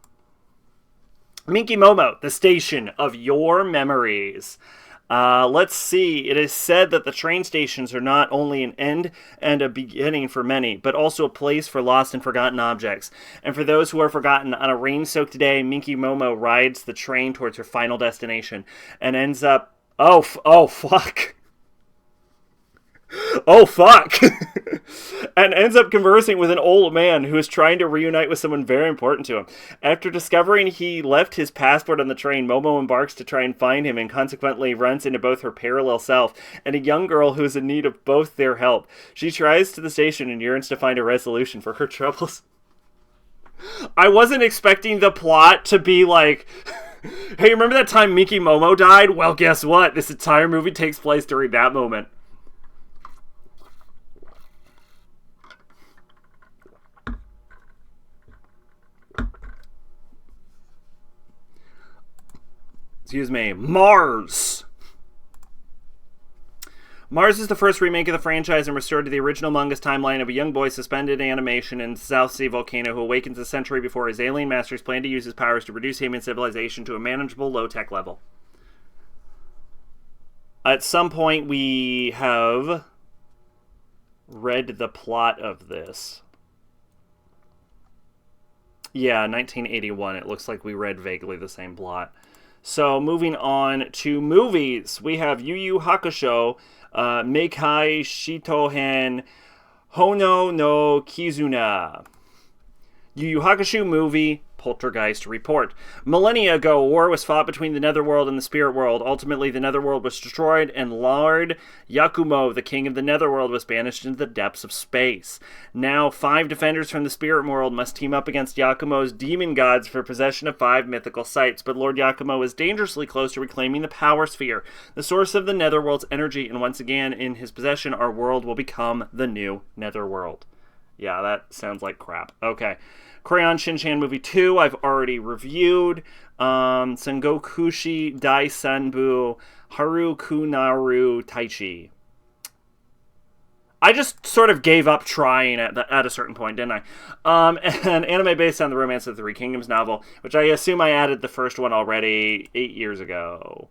Minky Momo, the station of your memories. Let's see. It is said that the train stations are not only an end and a beginning for many, but also a place for lost and forgotten objects. And for those who are forgotten, on a rain-soaked day, Minky Momo rides the train towards her final destination and ends up... Oh, fuck. Oh, fuck. And ends up conversing with an old man who is trying to reunite with someone very important to him. After discovering he left his passport on the train, Momo embarks to try and find him and consequently runs into both her parallel self and a young girl who is in need of both their help. She tries to the station and yearns to find a resolution for her troubles. I wasn't expecting the plot to be like... Hey, remember that time Minky Momo died? Well, guess what? This entire movie takes place during that moment. Excuse me. Mars! Mars is the first remake of the franchise and restored to the original manga's timeline of a young boy suspended in animation in the South Sea volcano who awakens a century before his alien masters plan to use his powers to reduce human civilization to a manageable low-tech level. At some point, we have read the plot of this. Yeah, 1981. It looks like we read vaguely the same plot. So, moving on to movies. We have Yu Yu Hakusho, Meikai Shitohen, Hono no Kizuna. Yu Yu Hakusho movie, Poltergeist report. Millennia ago, war was fought between the Netherworld and the Spirit World. Ultimately, the Netherworld was destroyed, and Lord Yakumo, the king of the Netherworld, was banished into the depths of space. Now, 5 defenders from the Spirit World must team up against Yakumo's demon gods for possession of 5 mythical sites, but Lord Yakumo is dangerously close to reclaiming the Power Sphere, the source of the Netherworld's energy, and once again, in his possession, our world will become the new Netherworld. Yeah, that sounds like crap. Okay. Crayon Shinchan Movie 2, I've already reviewed. Sengokushi Daisanbu Harukunaru Taichi. I just sort of gave up trying at a certain point, didn't I? An anime based on the Romance of the Three Kingdoms novel, which I assume I added the first one already 8 years ago.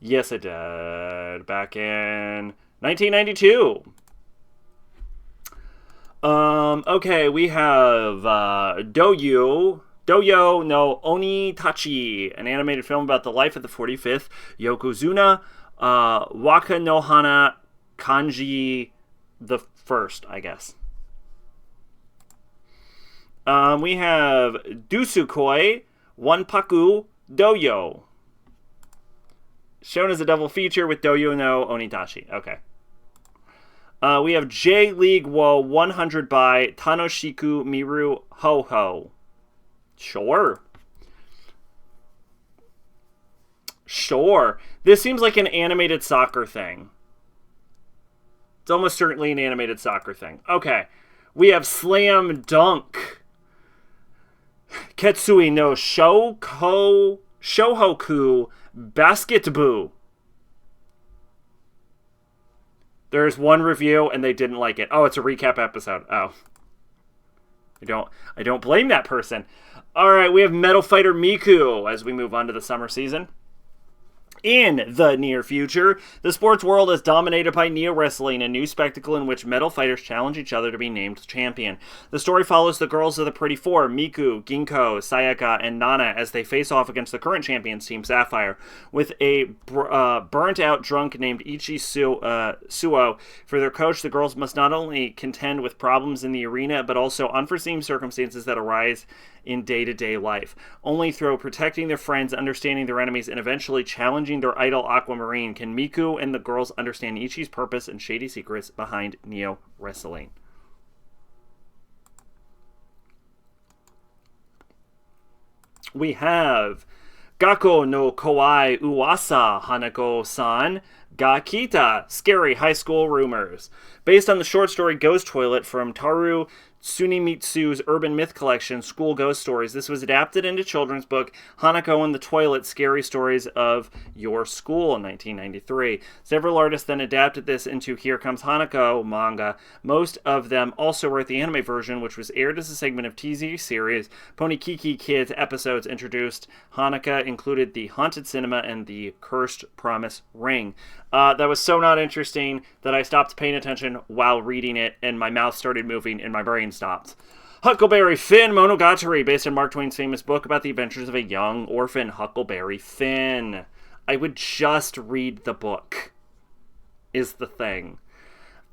Yes, it did. Back in 1992. Okay, we have Doyo no Onitachi, an animated film about the life of the 45th Yokozuna, Waka no Hana Kanji the First, I guess. We have Dusukoi Wanpaku Doyo, shown as a double feature with Doyo no Onitachi. Okay. We have J-League Wo 100 by Tanoshiku Miru Ho Ho. Sure. This seems like an animated soccer thing. It's almost certainly an animated soccer thing. Okay. We have Slam Dunk. Ketsui no Shohoku Basketball. There's one review and they didn't like it. Oh, it's a recap episode. Oh. I don't blame that person. All right, we have Metal Fighter Miku as we move on to the summer season. In the near future, the sports world is dominated by Neo Wrestling, a new spectacle in which metal fighters challenge each other to be named champion. The story follows the girls of the Pretty Four, Miku, Ginko, Sayaka, and Nana, as they face off against the current champions, Team Sapphire. With a burnt-out drunk named Ichi Suo for their coach, the girls must not only contend with problems in the arena, but also unforeseen circumstances that arise in day-to-day life. Only through protecting their friends, understanding their enemies, and eventually challenging their idol Aquamarine can Miku and the girls understand Ichi's purpose and shady secrets behind Neo Wrestling. We have Gakko no Kawai Uwasa Hanako-san ga Kita, Scary High School Rumors. Based on the short story Ghost Toilet from Taru Tsunemitsu's urban myth collection, School Ghost Stories, this was adapted into children's book Hanako and the Toilet, Scary Stories of Your School in 1993. Several artists then adapted this into Here Comes Hanako manga. Most of them also wrote the anime version, which was aired as a segment of TV series. Ponikiki Kids episodes introduced Hanaka included the Haunted Cinema and the Cursed Promise Ring. That was so not interesting that I stopped paying attention while reading it, and my mouth started moving and my brain stopped. Huckleberry Finn Monogatari, based on Mark Twain's famous book about the adventures of a young orphan Huckleberry Finn. I would just read the book, is the thing.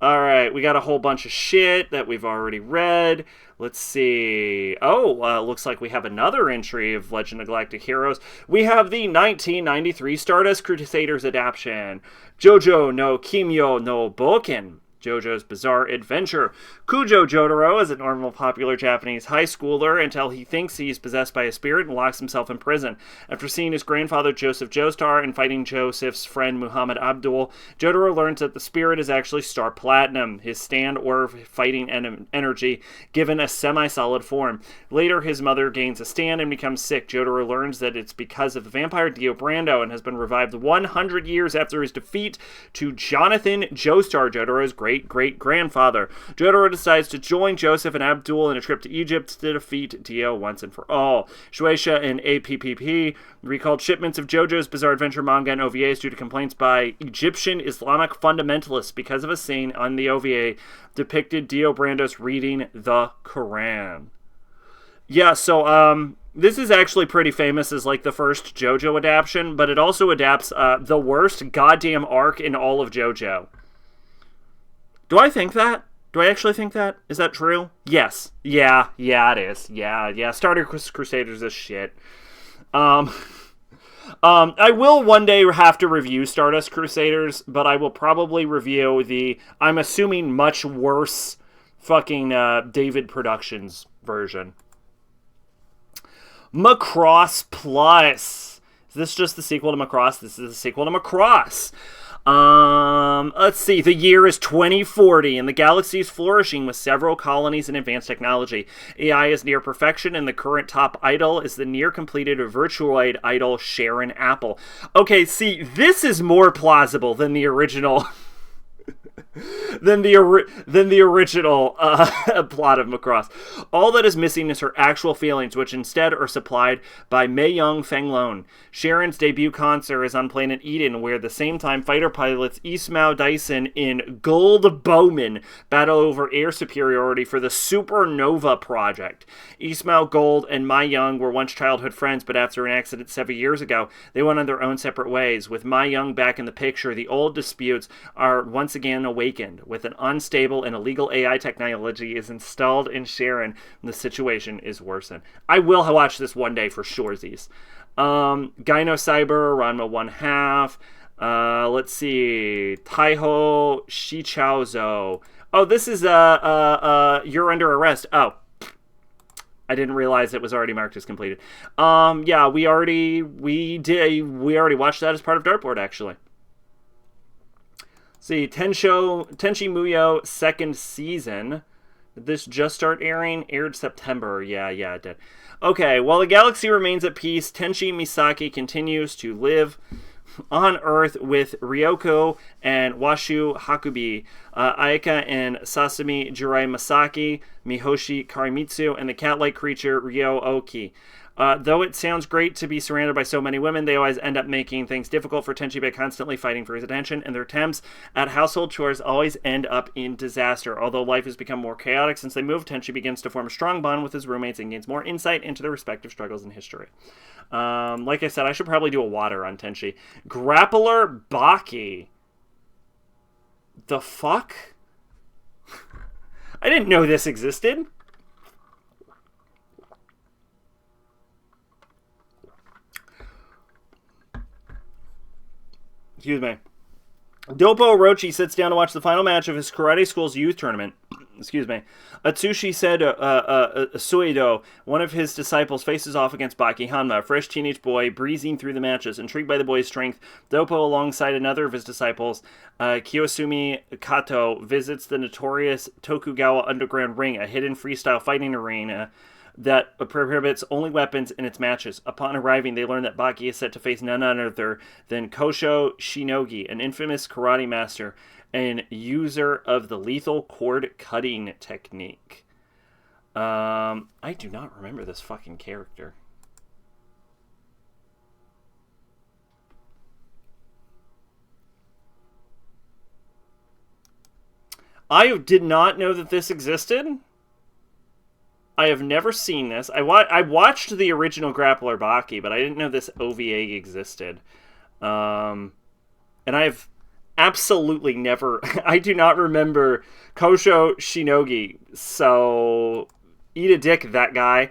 Alright, we got a whole bunch of shit that we've already read. Let's see. Looks like we have another entry of Legend of Galactic Heroes. We have the 1993 Stardust Crusaders adaptation. Jojo no Kimyo no Boken. JoJo's Bizarre Adventure. Kujo Jotaro is a normal, popular Japanese high schooler until he thinks he's possessed by a spirit and locks himself in prison. After seeing his grandfather Joseph Joestar and fighting Joseph's friend Muhammad Abdul, Jotaro learns that the spirit is actually Star Platinum, his stand or fighting energy, given a semi-solid form. Later, his mother gains a stand and becomes sick. Jotaro learns that it's because of the vampire Dio Brando and has been revived 100 years after his defeat to Jonathan Joestar, Jotaro's great-great-grandfather. Jotaro decides to join Joseph and Abdul in a trip to Egypt to defeat Dio once and for all. Shueisha and APPP recalled shipments of JoJo's Bizarre Adventure manga and OVAs due to complaints by Egyptian Islamic fundamentalists because of a scene on the OVA depicted Dio Brandos reading the Quran. Yeah, so, this is actually pretty famous as, like, the first JoJo adaptation, but it also adapts the worst goddamn arc in all of JoJo. Do I think that? Do I actually think that? Is that true? Yes. Yeah, it is. Yeah. Stardust Crusaders is shit. I will one day have to review Stardust Crusaders, but I will probably review the, I'm assuming, much worse fucking David Productions version. Macross Plus. Is this just the sequel to Macross? This is the sequel to Macross. Let's see. The year is 2040, and the galaxy is flourishing with several colonies and advanced technology. AI is near perfection, and the current top idol is the near-completed virtuoid idol Sharon Apple. Okay, see, this is more plausible than the original... than the original plot of Macross. All that is missing is her actual feelings, which instead are supplied by Mei Young Fenglone. Sharon's debut concert is on planet Eden, where the same time fighter pilots Ismao Dyson in Gold Bowman battle over air superiority for the Supernova project. Ismao Gold and Mai Young were once childhood friends, but after an accident 7 years ago, they went on their own separate ways. With Mai Young back in the picture, the old disputes are once again awakened. With an unstable and illegal AI technology is installed in Sharon, and the situation is worsened. I will watch this one day for surezies. Gyno Cyber, Ranma 1/2. Let's see. Taiho Shichaozo. Oh, this is You're Under Arrest. Oh. I didn't realize it was already marked as completed. Yeah, we already watched that as part of Dartboard, actually. See, Tenchi Muyo second season. Did this just start airing? Aired September. Yeah, it did. Okay, while the galaxy remains at peace, Tenchi Misaki continues to live on Earth with Ryoko and Washu Hakubi, Aika and Sasami Jirai Masaki, Mihoshi Karimitsu, and the cat-like creature Ryo Oki. Though it sounds great to be surrounded by so many women, they always end up making things difficult for Tenchi by constantly fighting for his attention, and their attempts at household chores always end up in disaster. Although life has become more chaotic since they moved, Tenchi begins to form a strong bond with his roommates and gains more insight into their respective struggles and history. Like I said, I should probably do a water on Tenchi. Grappler Baki. The fuck? I didn't know this existed. Excuse me. Dopo Orochi sits down to watch the final match of his karate school's youth tournament. Excuse me. Atsushi said Suedo, one of his disciples, faces off against Baki Hanma, a fresh teenage boy breezing through the matches. Intrigued by the boy's strength, Dopo, alongside another of his disciples, Kiyosumi Kato, visits the notorious Tokugawa Underground Ring, a hidden freestyle fighting arena that prohibits only weapons in its matches. Upon arriving, they learn that Baki is set to face none other than Kosho Shinogi, an infamous karate master and user of the lethal cord cutting technique. I do not remember this fucking character. I did not know that this existed. I have never seen this. I watched the original Grappler Baki, but I didn't know this OVA existed. And I've absolutely never... I do not remember Kosho Shinogi, so eat a dick, that guy.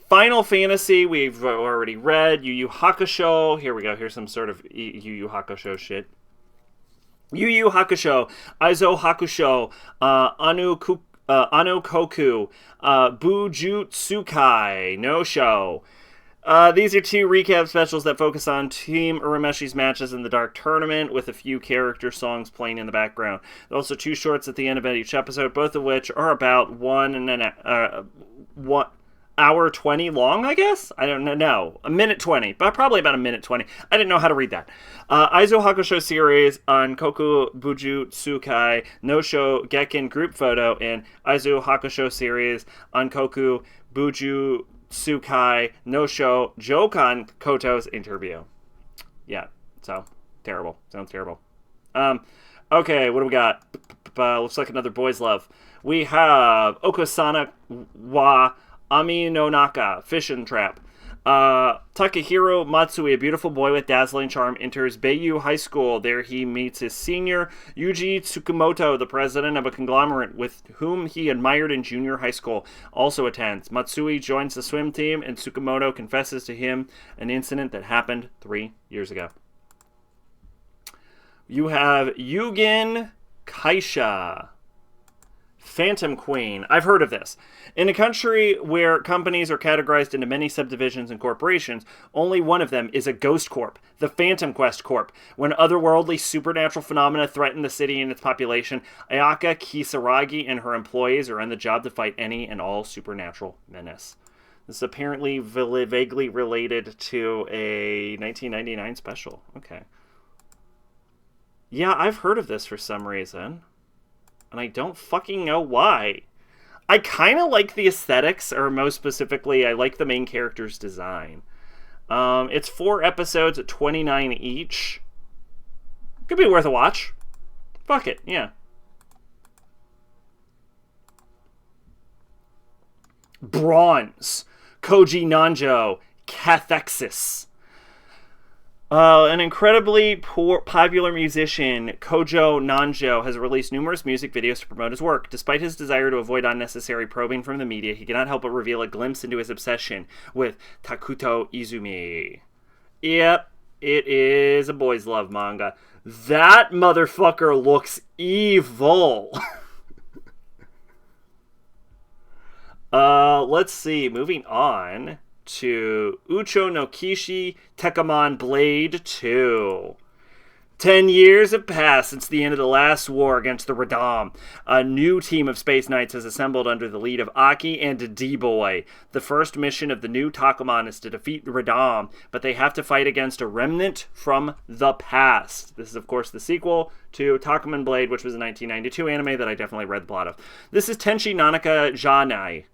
Final Fantasy, we've already read. Yu Yu Hakusho. Here we go. Here's some sort of Yu Yu Hakusho shit. Yu Yu Hakusho, Aizo Hakusho, Ano Koku, Bujutsukai, No Show. These are two recap specials that focus on Team Urameshi's matches in the Dark Tournament, with a few character songs playing in the background. There are also two shorts at the end of each episode, both of which are about 1 hour 20 long, I guess? I don't know. No, a minute 20, but probably about a minute 20. I didn't know how to read that. Aizo Hakusho series on Koku Bujutsukai, No Show Gekken group photo, and Aizo Hakusho series on Koku Bujutsukai, No Show Jokan Koto's interview. Yeah, so terrible. Sounds terrible. Okay, what do we got? Looks like another boys' love. We have Okosana wa Ami no Naka, Fishing Trap. Takahiro Matsui, a beautiful boy with dazzling charm, enters Beiyu High School. There he meets his senior, Yuji Tsukumoto, the president of a conglomerate with whom he admired in junior high school, also attends. Matsui joins the swim team, and Tsukumoto confesses to him an incident that happened 3 years ago. You have Yugen Kaisha, Phantom Queen. I've heard of this. In a country where companies are categorized into many subdivisions and corporations, only one of them is a ghost corp, the Phantom Quest Corp. When otherworldly supernatural phenomena threaten the city and its population, Ayaka Kisaragi and her employees are on the job to fight any and all supernatural menace. This is apparently vaguely related to a 1999 special. Okay. Yeah, I've heard of this for some reason. And I don't fucking know why. I kind of like the aesthetics, or most specifically, I like the main character's design. It's 4 episodes at 29 each. Could be worth a watch. Fuck it, yeah. Bronze. Koji Nanjo. Cathexis. An incredibly popular musician, Kojo Nanjo, has released numerous music videos to promote his work. Despite his desire to avoid unnecessary probing from the media, he cannot help but reveal a glimpse into his obsession with Takuto Izumi. Yep, it is a boys' love manga. That motherfucker looks evil. Let's see, moving on to Ucho no Kishi Tekamon Blade 2. 10 years have passed since the end of the last war against the Radam. A new team of Space Knights has assembled under the lead of Aki and D-Boy. The first mission of the new Takuman is to defeat the Radam, but they have to fight against a remnant from the past. This is, of course, the sequel to Takuman Blade, which was a 1992 anime that I definitely read the plot of. This is Tenchi Nanaka Janai.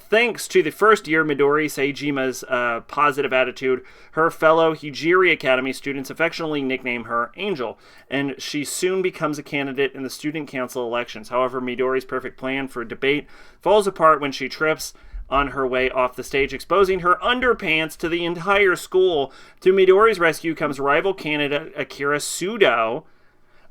Thanks to the first year Midori Seijima's positive attitude, her fellow Hijiri Academy students affectionately nickname her Angel, and she soon becomes a candidate in the student council elections. However, Midori's perfect plan for debate falls apart when she trips on her way off the stage, exposing her underpants to the entire school. To Midori's rescue comes rival candidate Akira Sudo,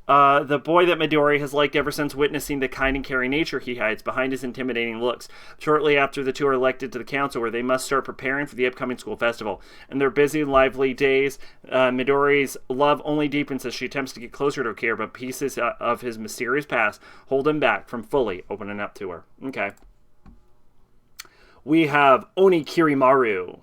the boy that Midori has liked ever since witnessing the kind and caring nature he hides behind his intimidating looks. Shortly after the two are elected to the council, where they must start preparing for the upcoming school festival. In their busy, lively days, Midori's love only deepens as she attempts to get closer to Akira, but pieces of his mysterious past hold him back from fully opening up to her. Okay. We have Oni Kirimaru.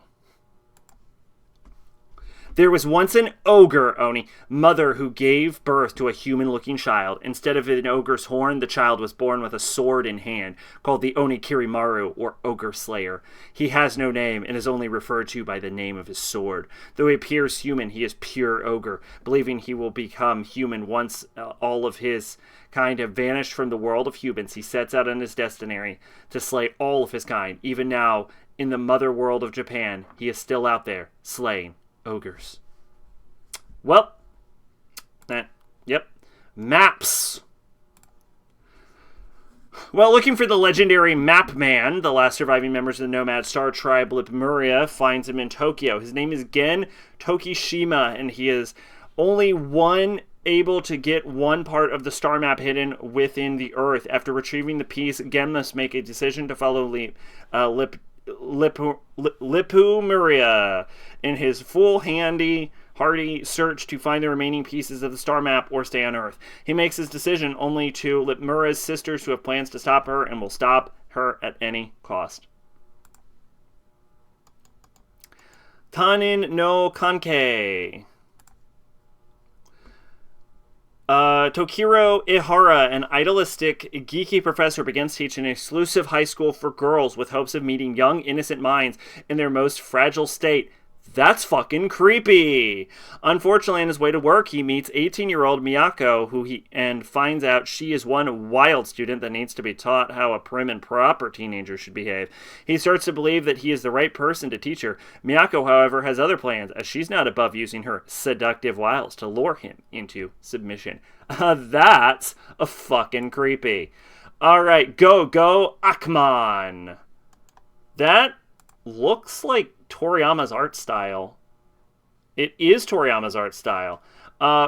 There was once an ogre, Oni, mother who gave birth to a human-looking child. Instead of an ogre's horn, the child was born with a sword in hand, called the Oni Kirimaru, or Ogre Slayer. He has no name, and is only referred to by the name of his sword. Though he appears human, he is pure ogre, believing he will become human once all of his kind have vanished from the world of humans. He sets out on his destiny to slay all of his kind. Even now, in the mother world of Japan, he is still out there, slaying ogres. Well, yep. Maps. Well, looking for the legendary Map Man, the last surviving members of the nomad star tribe Lemuria finds him in Tokyo. His name is Gen Tokishima, and he is only able to get one part of the star map hidden within the Earth. After retrieving the piece, Gen must make a decision to follow Lemuria in his hearty search to find the remaining pieces of the star map or stay on Earth. He makes his decision only to Lemuria's sisters, who have plans to stop her and will stop her at any cost. Tanin no Kankei. Tokiro Ihara, an idealistic, geeky professor, begins teaching an exclusive high school for girls with hopes of meeting young, innocent minds in their most fragile state. That's fucking creepy. Unfortunately, on his way to work, he meets 18-year-old Miyako, and finds out she is one wild student that needs to be taught how a prim and proper teenager should behave. He starts to believe that he is the right person to teach her. Miyako, however, has other plans, as she's not above using her seductive wiles to lure him into submission. That's a fucking creepy. Alright, go Akman. That looks like Toriyama's art style. It is Toriyama's art style.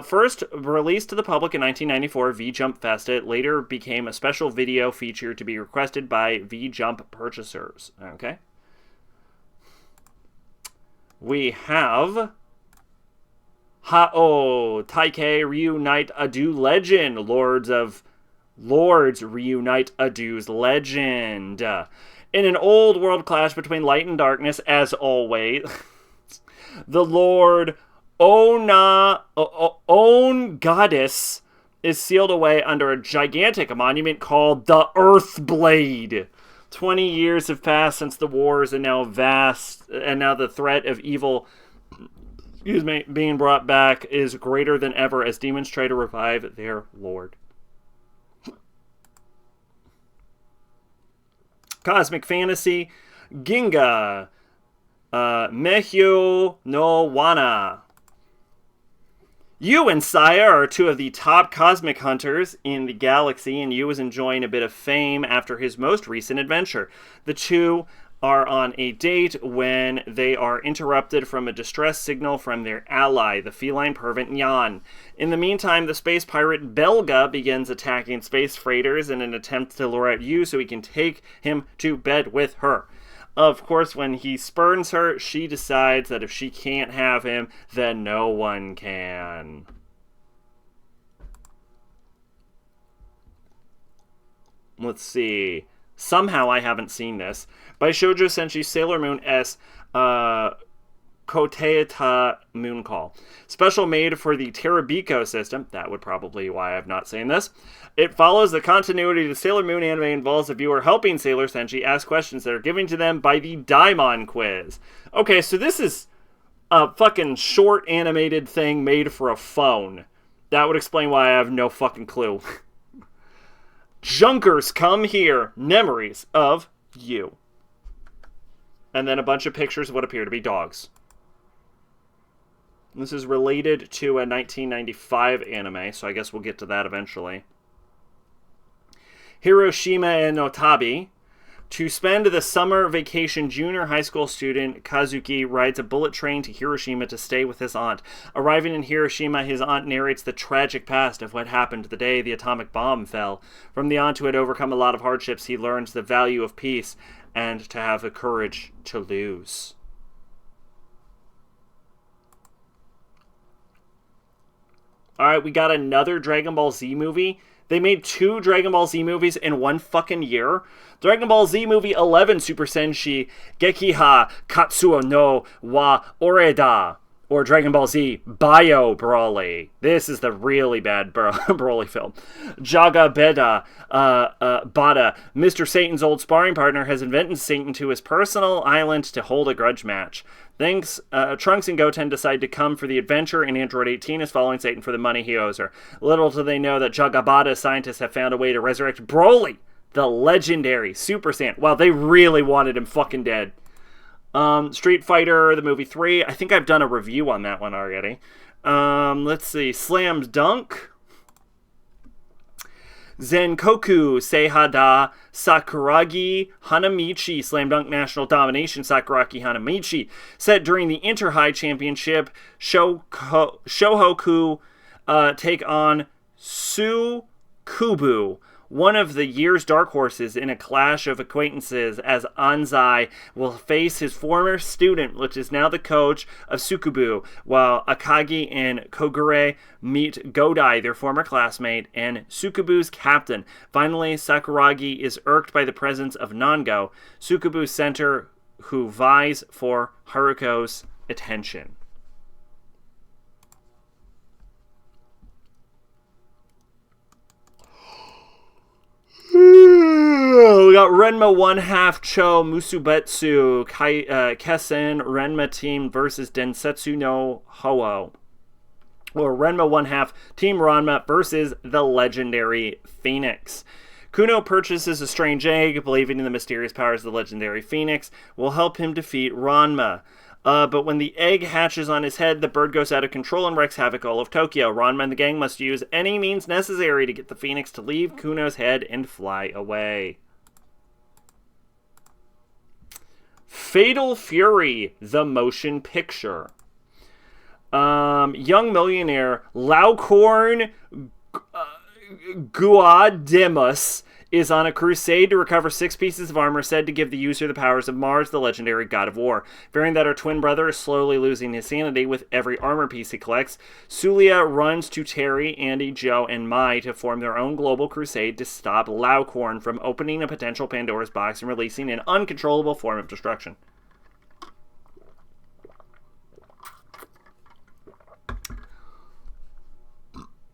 First released to the public in 1994, V-Jump Festa, it later became a special video feature to be requested by V-Jump purchasers. Okay. We have Hao Taikei Reunite Adu Legend. Lords Reunite Adu's Legend. In an old world clash between light and darkness, as always, the Lord Own Goddess is sealed away under a gigantic monument called the Earthblade. 20 years have passed since the wars, and now the threat of evil being brought back is greater than ever as demons try to revive their lord. Cosmic Fantasy, Ginga, Mehyo no Wana. Yu and Saya are two of the top cosmic hunters in the galaxy, and Yu is enjoying a bit of fame after his most recent adventure. The two are on a date when they are interrupted from a distress signal from their ally, the feline pervert Yan. In the meantime, the space pirate Belga begins attacking space freighters in an attempt to lure out Yu so he can take him to bed with her. Of course, when he spurns her, she decides that if she can't have him, then no one can. Let's see. Somehow I haven't seen this. By Shoujo Senshi Sailor Moon S. Koteita moon call. Special made for the Terabiko system. That would probably be why I'm not saying this. It follows the continuity of the Sailor Moon anime, involves the viewer helping Sailor Senshi ask questions that are given to them by the Daimon quiz. Okay, so this is a fucking short animated thing made for a phone. That would explain why I have no fucking clue. Junkers come here. Memories of you. And then a bunch of pictures of what appear to be dogs. This is related to a 1995 anime, so I guess we'll get to that eventually. Hiroshima and Notabi. To spend the summer vacation, junior high school student Kazuki rides a bullet train to Hiroshima to stay with his aunt. Arriving in Hiroshima, his aunt narrates the tragic past of what happened the day the atomic bomb fell. From the aunt who had overcome a lot of hardships, he learns the value of peace and to have the courage to lose. Alright, we got another Dragon Ball Z movie. They made 2 Dragon Ball Z movies in one fucking year. Dragon Ball Z movie 11 Super Senshi Gekiha Katsuo no wa Oreda. Or Dragon Ball Z Bio Broly. This is the really bad Broly film. Jaga Beda Bada. Mr. Satan's old sparring partner has invented Satan to his personal island to hold a grudge match. Trunks and Goten decide to come for the adventure, and Android 18 is following Satan for the money he owes her. Little do they know that Jagabata scientists have found a way to resurrect Broly, the legendary Super Saiyan. Wow, they really wanted him fucking dead. Street Fighter, the movie 3. I think I've done a review on that one already. Let's see. Slam Dunk. Zenkoku Seihada Sakuragi Hanamichi. Slam Dunk National Domination Sakuragi Hanamichi. Set during the Inter-High Championship. Shohoku take on Sukubu, one of the year's dark horses, in a clash of acquaintances, as Anzai will face his former student, which is now the coach of Sukubu, while Akagi and Kogure meet Godai, their former classmate, and Sukubu's captain. Finally, Sakuragi is irked by the presence of Nango, Sukubu's center, who vies for Haruko's attention. We got Renma 1/2 Cho Musubetsu Kessen Renma team versus Densetsu no Ho-Oh. Or Renma 1/2 Team Ranma versus the legendary Phoenix. Kuno purchases a strange egg, believing in the mysterious powers of the legendary Phoenix will help him defeat Ranma. But when the egg hatches on his head, the bird goes out of control and wreaks havoc all of Tokyo. Ranma and the gang must use any means necessary to get the Phoenix to leave Kuno's head and fly away. Fatal Fury, the motion picture. Young millionaire Laucorn Guademus is on a crusade to recover 6 pieces of armor said to give the user the powers of Mars, the legendary god of war. Fearing that her twin brother is slowly losing his sanity with every armor piece he collects, Sulia runs to Terry, Andy, Joe, and Mai to form their own global crusade to stop Laucorn from opening a potential Pandora's box and releasing an uncontrollable form of destruction.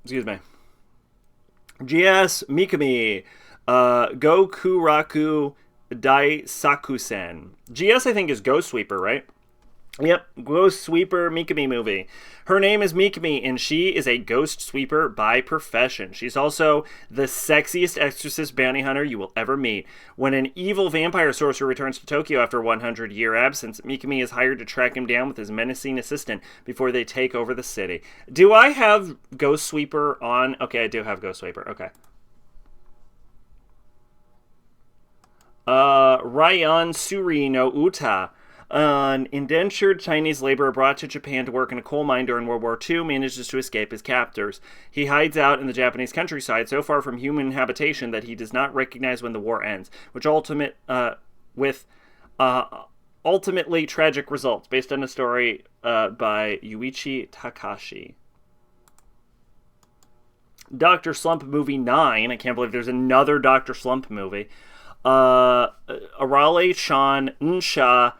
Excuse me. GS Mikami. Gokuraku Daisakusen. GS, I think, is Ghost Sweeper, right? Yep, Ghost Sweeper Mikami movie. Her name is Mikami, and she is a Ghost Sweeper by profession. She's also the sexiest exorcist bounty hunter you will ever meet. When an evil vampire sorcerer returns to Tokyo after a 100-year absence, Mikami is hired to track him down with his menacing assistant before they take over the city. Do I have Ghost Sweeper on? Okay, I do have Ghost Sweeper. Okay. Ryan Suri no Uta, an indentured Chinese laborer brought to Japan to work in a coal mine during World War II, manages to escape his captors. He hides out in the Japanese countryside, so far from human habitation that he does not recognize when the war ends, which ultimately tragic results, based on a story by Yuichi Takashi. Dr. Slump movie 9. I can't believe there's another Dr. Slump movie. Arale Chan Nsha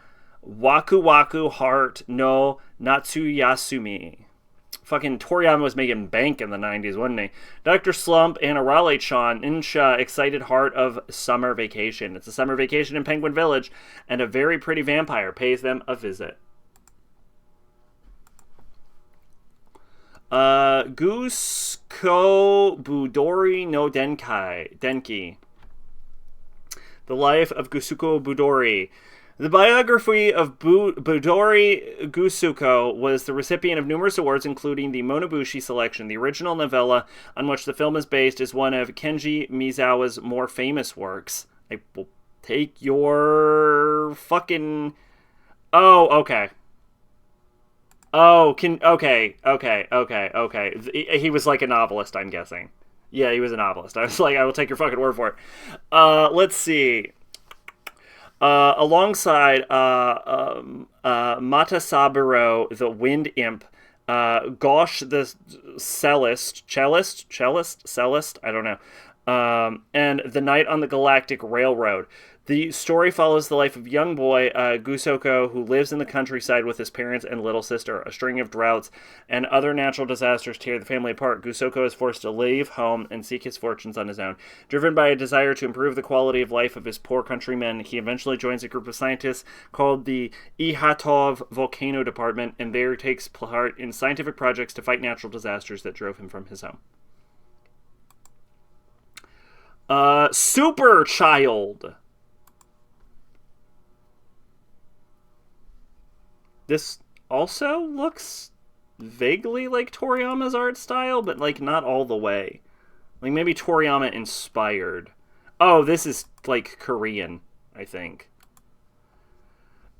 Waku Waku Heart no Natsuyasumi. Fucking Toriyama was making bank in the 90s, wasn't he? Dr. Slump and Arale-chan, Insha, Excited Heart of Summer Vacation. It's a summer vacation in Penguin Village, and a very pretty vampire pays them a visit. Gusuko Budori no Denki. The Life of Gusuko Budori. The biography of Budori Gusuko was the recipient of numerous awards, including the Monobushi Selection. The original novella on which the film is based is one of Kenji Mizawa's more famous works. I will take your fucking... Oh, okay. Oh, okay. He was like a novelist, I'm guessing. Yeah, he was a novelist. I was like, I will take your fucking word for it. Let's see. Alongside Matasaburo, the Wind Imp, Gosh the Cellist, I don't know, and The Night on the Galactic Railroad. The story follows the life of young boy Gusoko, who lives in the countryside with his parents and little sister. A string of droughts and other natural disasters tear the family apart. Gusoko is forced to leave home and seek his fortunes on his own. Driven by a desire to improve the quality of life of his poor countrymen, he eventually joins a group of scientists called the Ihatov Volcano Department, and there takes part in scientific projects to fight natural disasters that drove him from his home. Super Child. This also looks vaguely like Toriyama's art style, but like not all the way. Like maybe Toriyama inspired. Oh, this is like Korean, I think.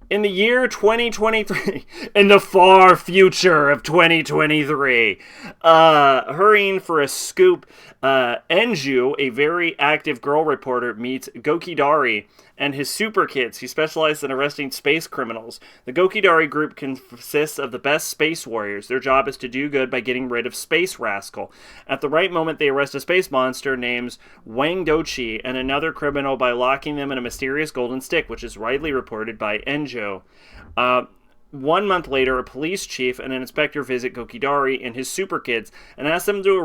In the year 2023, in the far future of 2023, hurrying for a scoop, Enju, a very active girl reporter, meets Gokidari and his super kids who specialize in arresting space criminals. The Gokidari group consists of the best space warriors. Their job is to do good by getting rid of Space Rascal. At the right moment, they arrest a space monster named Wang Dochi and another criminal by locking them in a mysterious golden stick, which is widely reported by Enjo. 1 month later, a police chief and an inspector visit Gokidari and his super kids and ask them to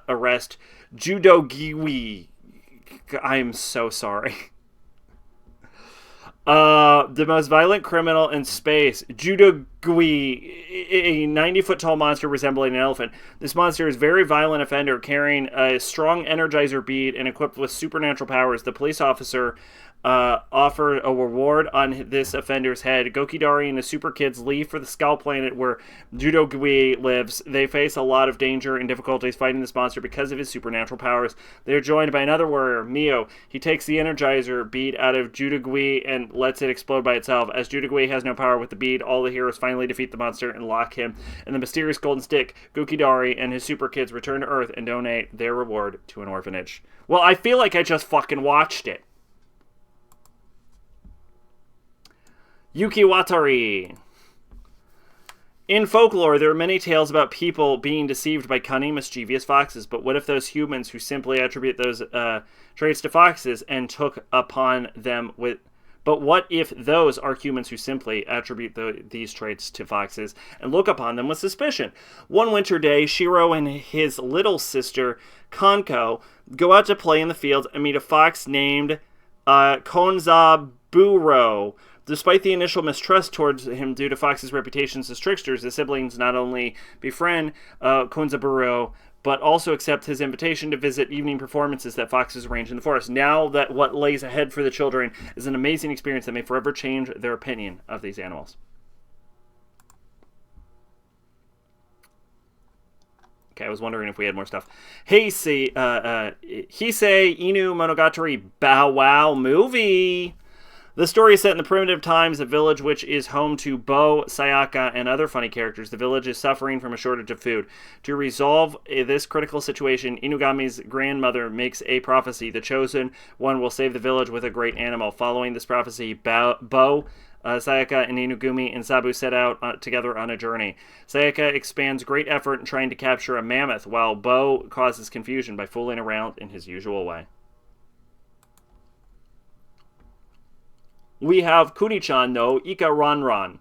arrest Judogiwi. I'm so sorry. The most violent criminal in space, Judogui, a 90-foot-tall monster resembling an elephant. This monster is a very violent offender, carrying a strong energizer bead and equipped with supernatural powers. The police officer offered a reward on this offender's head. Gokidari and the super kids leave for the Skull Planet where Judogui lives. They face a lot of danger and difficulties fighting this monster because of his supernatural powers. They are joined by another warrior, Mio. He takes the energizer bead out of Judogui and lets it explode by itself. As Judogui has no power with the bead, all the heroes finally defeat the monster and lock him in the mysterious golden stick. Gokidari and his super kids return to Earth and donate their reward to an orphanage. Well, I feel like I just fucking watched it. Yuki Watari. In folklore, there are many tales about people being deceived by cunning, mischievous foxes, but what if those humans who simply attribute those traits to foxes and took upon them with... But what if those are humans who simply attribute these traits to foxes and look upon them with suspicion? One winter day, Shiro and his little sister, Kanko, go out to play in the fields and meet a fox named Konzaburo. Despite the initial mistrust towards him due to Fox's reputations as tricksters, the siblings not only befriend Konzaburo, but also accept his invitation to visit evening performances that foxes arrange in the forest. Now that what lays ahead for the children is an amazing experience that may forever change their opinion of these animals. Okay, I was wondering if we had more stuff. Heisei Inu Monogatari Bow Wow Movie. The story is set in the primitive times, a village which is home to Bo, Sayaka, and other funny characters. The village is suffering from a shortage of food. To resolve this critical situation, Inugami's grandmother makes a prophecy. The chosen one will save the village with a great animal. Following this prophecy, Bo, Sayaka, and Inugami and Sabu set out together on a journey. Sayaka expends great effort in trying to capture a mammoth, while Bo causes confusion by fooling around in his usual way. We have Kunichan no Ika Ranran.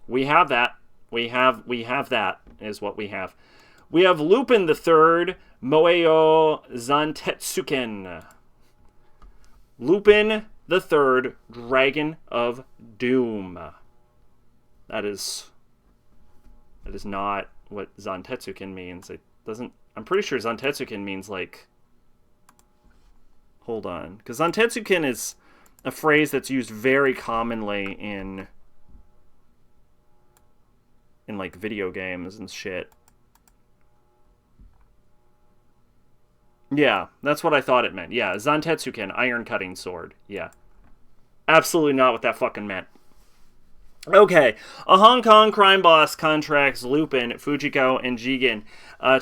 We have that. We have that is what we have. We have Lupin the Third, Moeo Zantetsuken. Lupin the Third, Dragon of Doom. That is not what Zantetsuken means. It doesn't. I'm pretty sure Zantetsuken means like. Hold on, because Zantetsuken is a phrase that's used very commonly in like video games and shit. Yeah, that's what I thought it meant. Yeah, Zantetsuken, iron cutting sword. Yeah. Absolutely not what that fucking meant. Okay, a Hong Kong crime boss contracts Lupin, Fujiko, and Jigen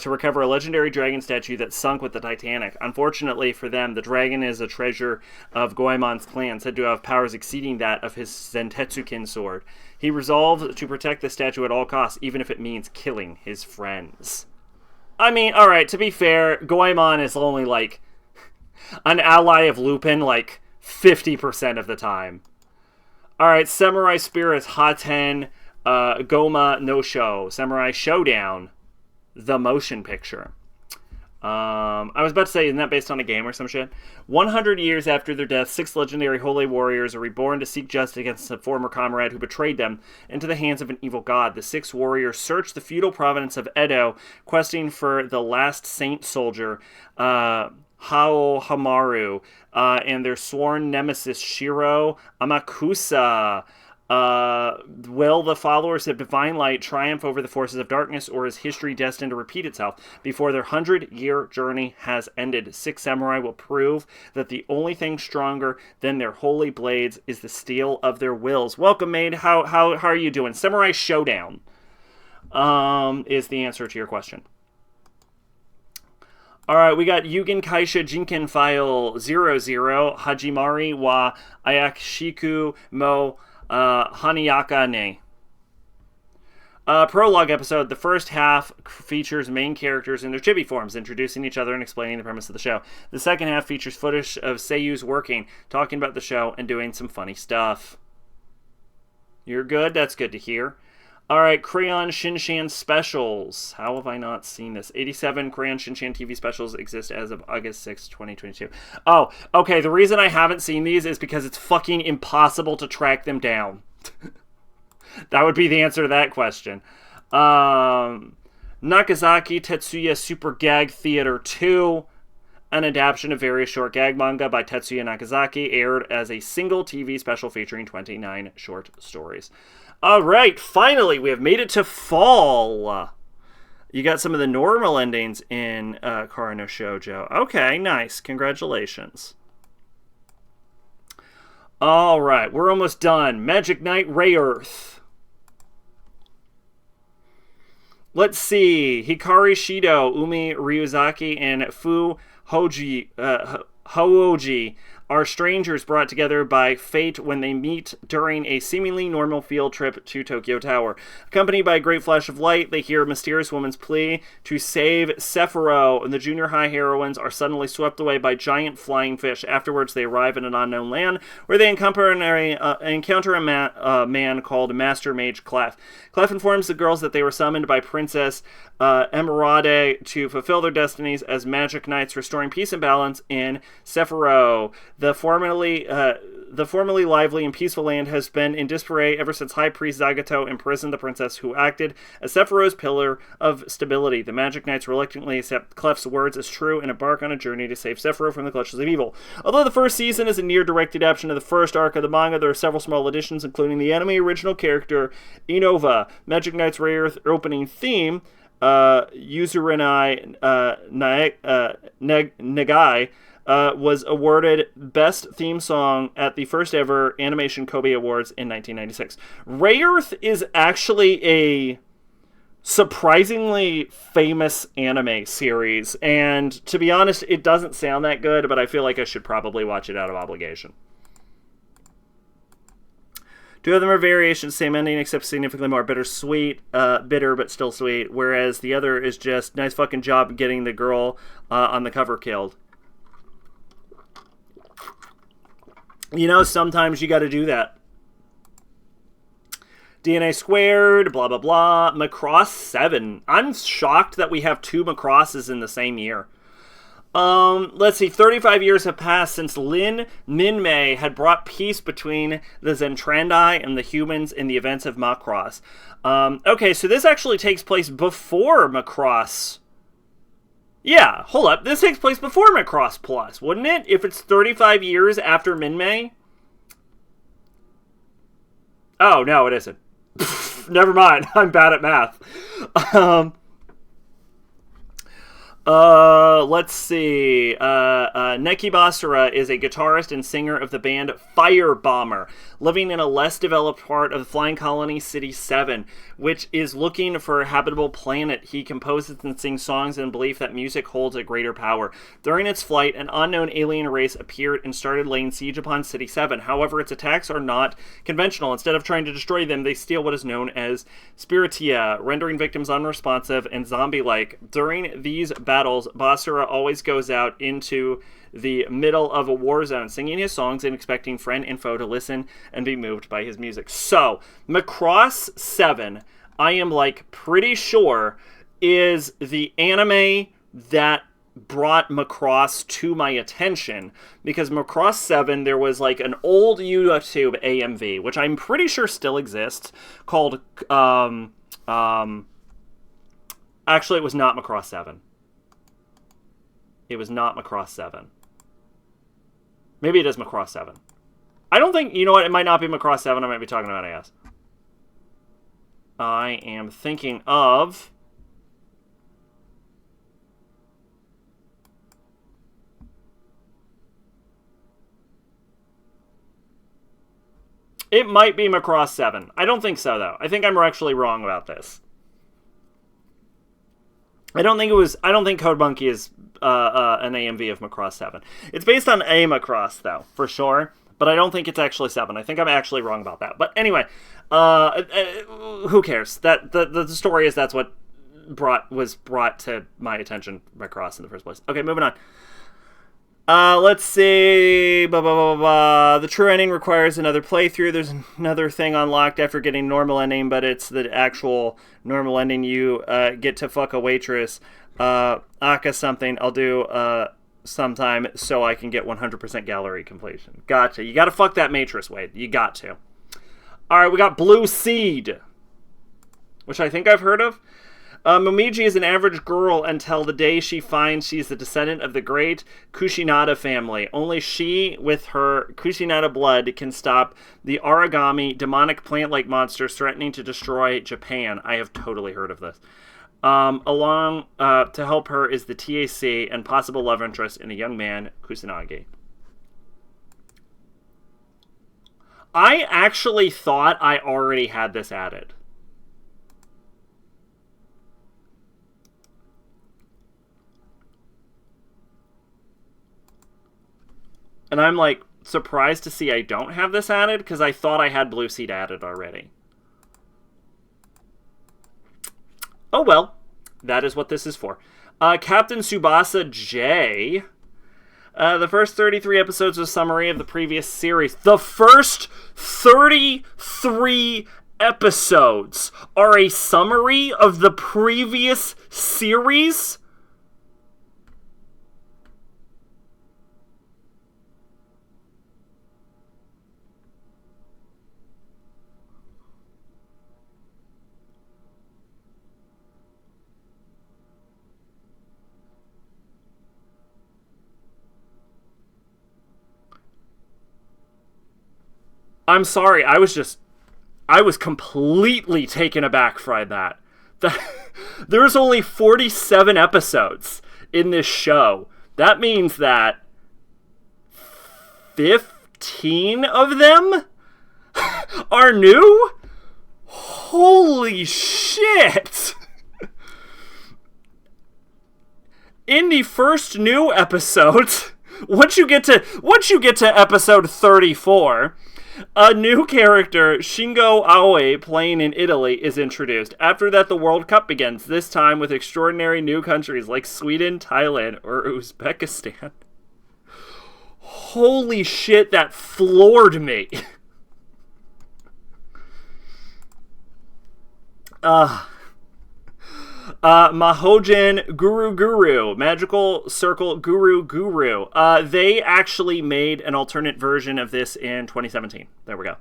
to recover a legendary dragon statue that sunk with the Titanic. Unfortunately for them, the dragon is a treasure of Goemon's clan, said to have powers exceeding that of his Zantetsuken sword. He resolved to protect the statue at all costs, even if it means killing his friends. I mean, alright, to be fair, Goemon is only, like, an ally of Lupin, like, 50% of the time. Alright, Samurai Spirits Haten Goma no Sho. Samurai Showdown, the motion picture. I was about to say, isn't that based on a game or some shit? 100 years after their death, 6 legendary holy warriors are reborn to seek justice against a former comrade who betrayed them into the hands of an evil god. The 6 warriors search the feudal province of Edo, questing for the last saint soldier, Hao Hamaru, and their sworn nemesis, Shiro Amakusa. Will the followers of Divine Light triumph over the forces of darkness, or is history destined to repeat itself before their 100-year journey has ended? 6 samurai will prove that the only thing stronger than their holy blades is the steel of their wills. Welcome, maid. How are you doing? Samurai Showdown is the answer to your question. Alright, we got Yugen Kaisha Jinken File 00, Hajimari wa Ayakishiku mo Hanayaka ne. Prologue episode. The first half features main characters in their chibi forms, introducing each other and explaining the premise of the show. The second half features footage of seiyus working, talking about the show, and doing some funny stuff. You're good? That's good to hear. Alright, Crayon Shinchan specials. How have I not seen this? 87 Crayon Shinchan TV specials exist as of August 6, 2022. Oh, okay, the reason I haven't seen these is because it's fucking impossible to track them down. That would be the answer to that question. Nagasaki Tetsuya Super Gag Theater 2. An adaptation of various short gag manga by Tetsuya Nagasaki, aired as a single TV special featuring 29 short stories. Alright, finally, we have made it to fall. You got some of the normal endings in Kara no Shoujo. Okay, nice. Congratulations. Alright, we're almost done. Magic Knight Ray Earth. Let's see. Hikari Shido, Umi Ryuzaki, and Fu Hooji are strangers brought together by fate when they meet during a seemingly normal field trip to Tokyo Tower. Accompanied by a great flash of light, they hear a mysterious woman's plea to save Sephiroth, and the junior high heroines are suddenly swept away by giant flying fish. Afterwards, they arrive in an unknown land where they encounter a man called Master Mage Clef. Clef informs the girls that they were summoned by Princess Emeraude to fulfill their destinies as magic knights, restoring peace and balance in Sephiroth. The formerly lively and peaceful land has been in disarray ever since High Priest Zagato imprisoned the princess, who acted as Sephiroth's pillar of stability. The Magic Knights reluctantly accept Clef's words as true and embark on a journey to save Sephiroth from the clutches of evil. Although the first season is a near-direct adaptation of the first arc of the manga, there are several small additions, including the anime original character Inova. Magic Knights Ray Earth opening theme, Yuzurenai Negai, was awarded Best Theme Song at the first ever Animation Kobe Awards in 1996. Ray Earth is actually a surprisingly famous anime series, and to be honest, it doesn't sound that good, but I feel like I should probably watch it out of obligation. 2 of them are variations, same ending, except significantly more bittersweet, bitter but still sweet, whereas the other is just nice fucking job getting the girl on the cover killed. You know, sometimes you got to do that. DNA squared, blah, blah, blah. Macross 7. I'm shocked that we have 2 Macrosses in the same year. Let's see, 35 years have passed since Lin Minmay had brought peace between the Zentrandi and the humans in the events of Macross. Okay, so this actually takes place before Macross. Yeah, hold up. This takes place before Macross Plus, wouldn't it? If it's 35 years after Minmay? Oh, no, it isn't. Never mind. I'm bad at math. Let's see. Neki Basara is a guitarist and singer of the band Firebomber, living in a less developed part of the flying colony City 7, which is looking for a habitable planet. He composes and sings songs in belief that music holds a greater power. During its flight, an unknown alien race appeared and started laying siege upon City 7. However, its attacks are not conventional. Instead of trying to destroy them, they steal what is known as spiritia, rendering victims unresponsive and zombie-like. During these battles, Basara always goes out into the middle of a war zone, singing his songs and expecting friend and foe to listen and be moved by his music. So, Macross 7, I am like pretty sure, is the anime that brought Macross to my attention, because Macross 7, there was like an old YouTube AMV, which I'm pretty sure still exists, called, actually it was not Macross 7. It was not Macross 7. Maybe it is Macross 7. I don't think, you know what, it might not be Macross 7, I might be talking about AS. I am thinking of... It might be Macross 7. I don't think so, though. I think I'm actually wrong about this. I don't think Code Monkey is an AMV of Macross 7. It's based on a Macross, though, for sure. But I don't think it's actually 7. I think I'm actually wrong about that. But anyway, who cares? The story is that's what was brought to my attention, Macross, in the first place. Okay, moving on. Let's see. The true ending requires another playthrough. There's another thing unlocked after getting normal ending, but it's the actual normal ending. You get to fuck a waitress. Aka something. I'll do sometime so I can get 100% gallery completion. Gotcha. You gotta fuck that waitress, Wade. You got to. Alright, we got Blue Seed, which I think I've heard of. Momiji is an average girl until the day she finds she's the descendant of the great Kushinada family. Only she, with her Kushinada blood, can stop the origami demonic plant-like monsters threatening to destroy Japan. I have totally heard of this. Along to help her is the TAC and possible love interest in a young man, Kusanagi. I actually thought I already had this added. And I'm like surprised to see I don't have this added because I thought I had Blue Seed added already. Oh well, that is what this is for. Captain Tsubasa J. The first 33 episodes was a summary of the previous series. The first 33 episodes are a summary of the previous series? I'm sorry, I was completely taken aback by that. There's only 47 episodes in this show. That means that 15 of them are new? Holy shit! In the first new episode, once you get to episode 34, a new character, Shingo Aoi, playing in Italy, is introduced. After that, the World Cup begins, this time with extraordinary new countries like Sweden, Thailand, or Uzbekistan. Holy shit, that floored me. Mahojin Guru, Magical Circle Guru. They actually made an alternate version of this in 2017. There we go.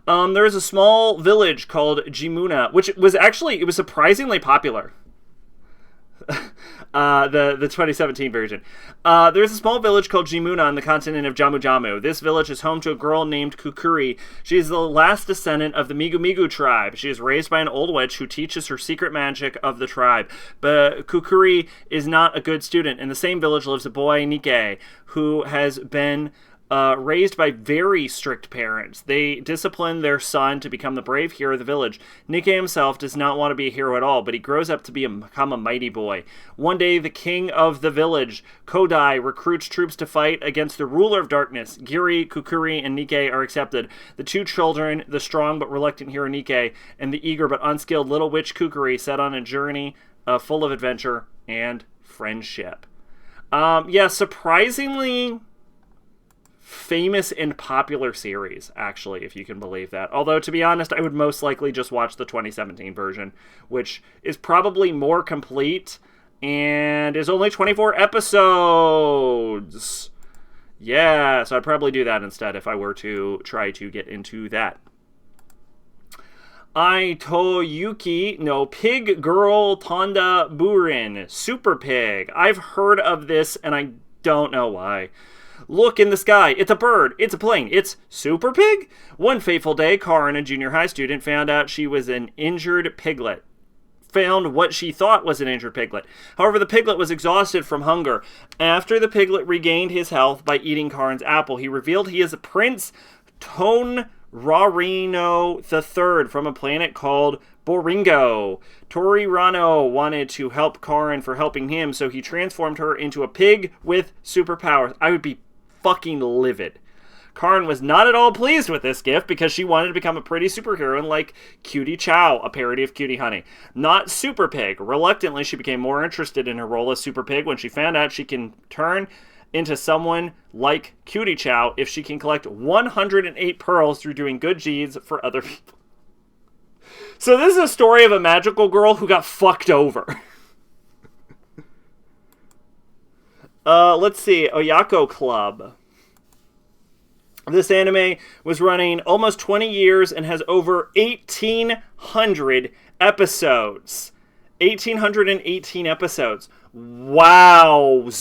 There is a small village called Jimuna, which was actually, it was surprisingly popular. The 2017 version. There's a small village called Jimuna on the continent of Jamu Jamu. This village is home to a girl named Kukuri. She is the last descendant of the Migu Migu tribe. She is raised by an old witch who teaches her secret magic of the tribe. But Kukuri is not a good student. In the same village lives a boy, Nike, who has been raised by very strict parents. They discipline their son to become the brave hero of the village. Nike himself does not want to be a hero at all, but he grows up to become a mighty boy. One day, the king of the village, Kodai, recruits troops to fight against the ruler of darkness. Giri, Kukuri, and Nike are accepted. The two children, the strong but reluctant hero Nike, and the eager but unskilled little witch Kukuri, set on a journey full of adventure and friendship. Surprisingly famous and popular series, actually, if you can believe that. Although, to be honest, I would most likely just watch the 2017 version, which is probably more complete and is only 24 episodes. Yeah, so I'd probably do that instead if I were to try to get into that. Aitoyuki no Pig Girl Tonda Burin. Super Pig. I've heard of this and I don't know why. Look in the sky. It's a bird. It's a plane. It's Super Pig? One fateful day, Karin, a junior high student, found out she was an injured piglet. Found what she thought was an injured piglet. However, the piglet was exhausted from hunger. After the piglet regained his health by eating Karin's apple, he revealed he is Prince Tonrarino III from a planet called Boringo. Torirano wanted to help Karin for helping him, so he transformed her into a pig with superpowers. I would be fucking livid. Karin was not at all pleased with this gift because she wanted to become a pretty superhero like Cutie Chow, a parody of Cutie Honey. Not Super Pig. Reluctantly, she became more interested in her role as Super Pig when she found out she can turn into someone like Cutie Chow if she can collect 108 pearls through doing good deeds for other people. So this is a story of a magical girl who got fucked over. Let's see. Oyako Club. This anime was running almost 20 years and has over 1,800 episodes. 1,818 episodes. Wowzers.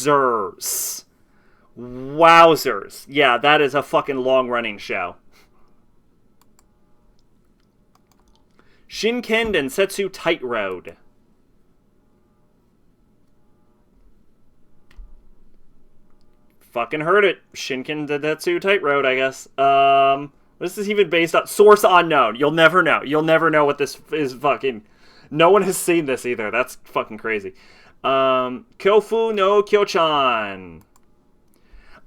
Wowzers. Yeah, that is a fucking long-running show. Shinken Densetsu Tight Road. Fucking heard it. Shinken Densetsu Tight Road, I guess. What is this even based on? Source unknown. You'll never know. You'll never know what this is fucking... No one has seen this either. That's fucking crazy. Kyofu no Kyochan.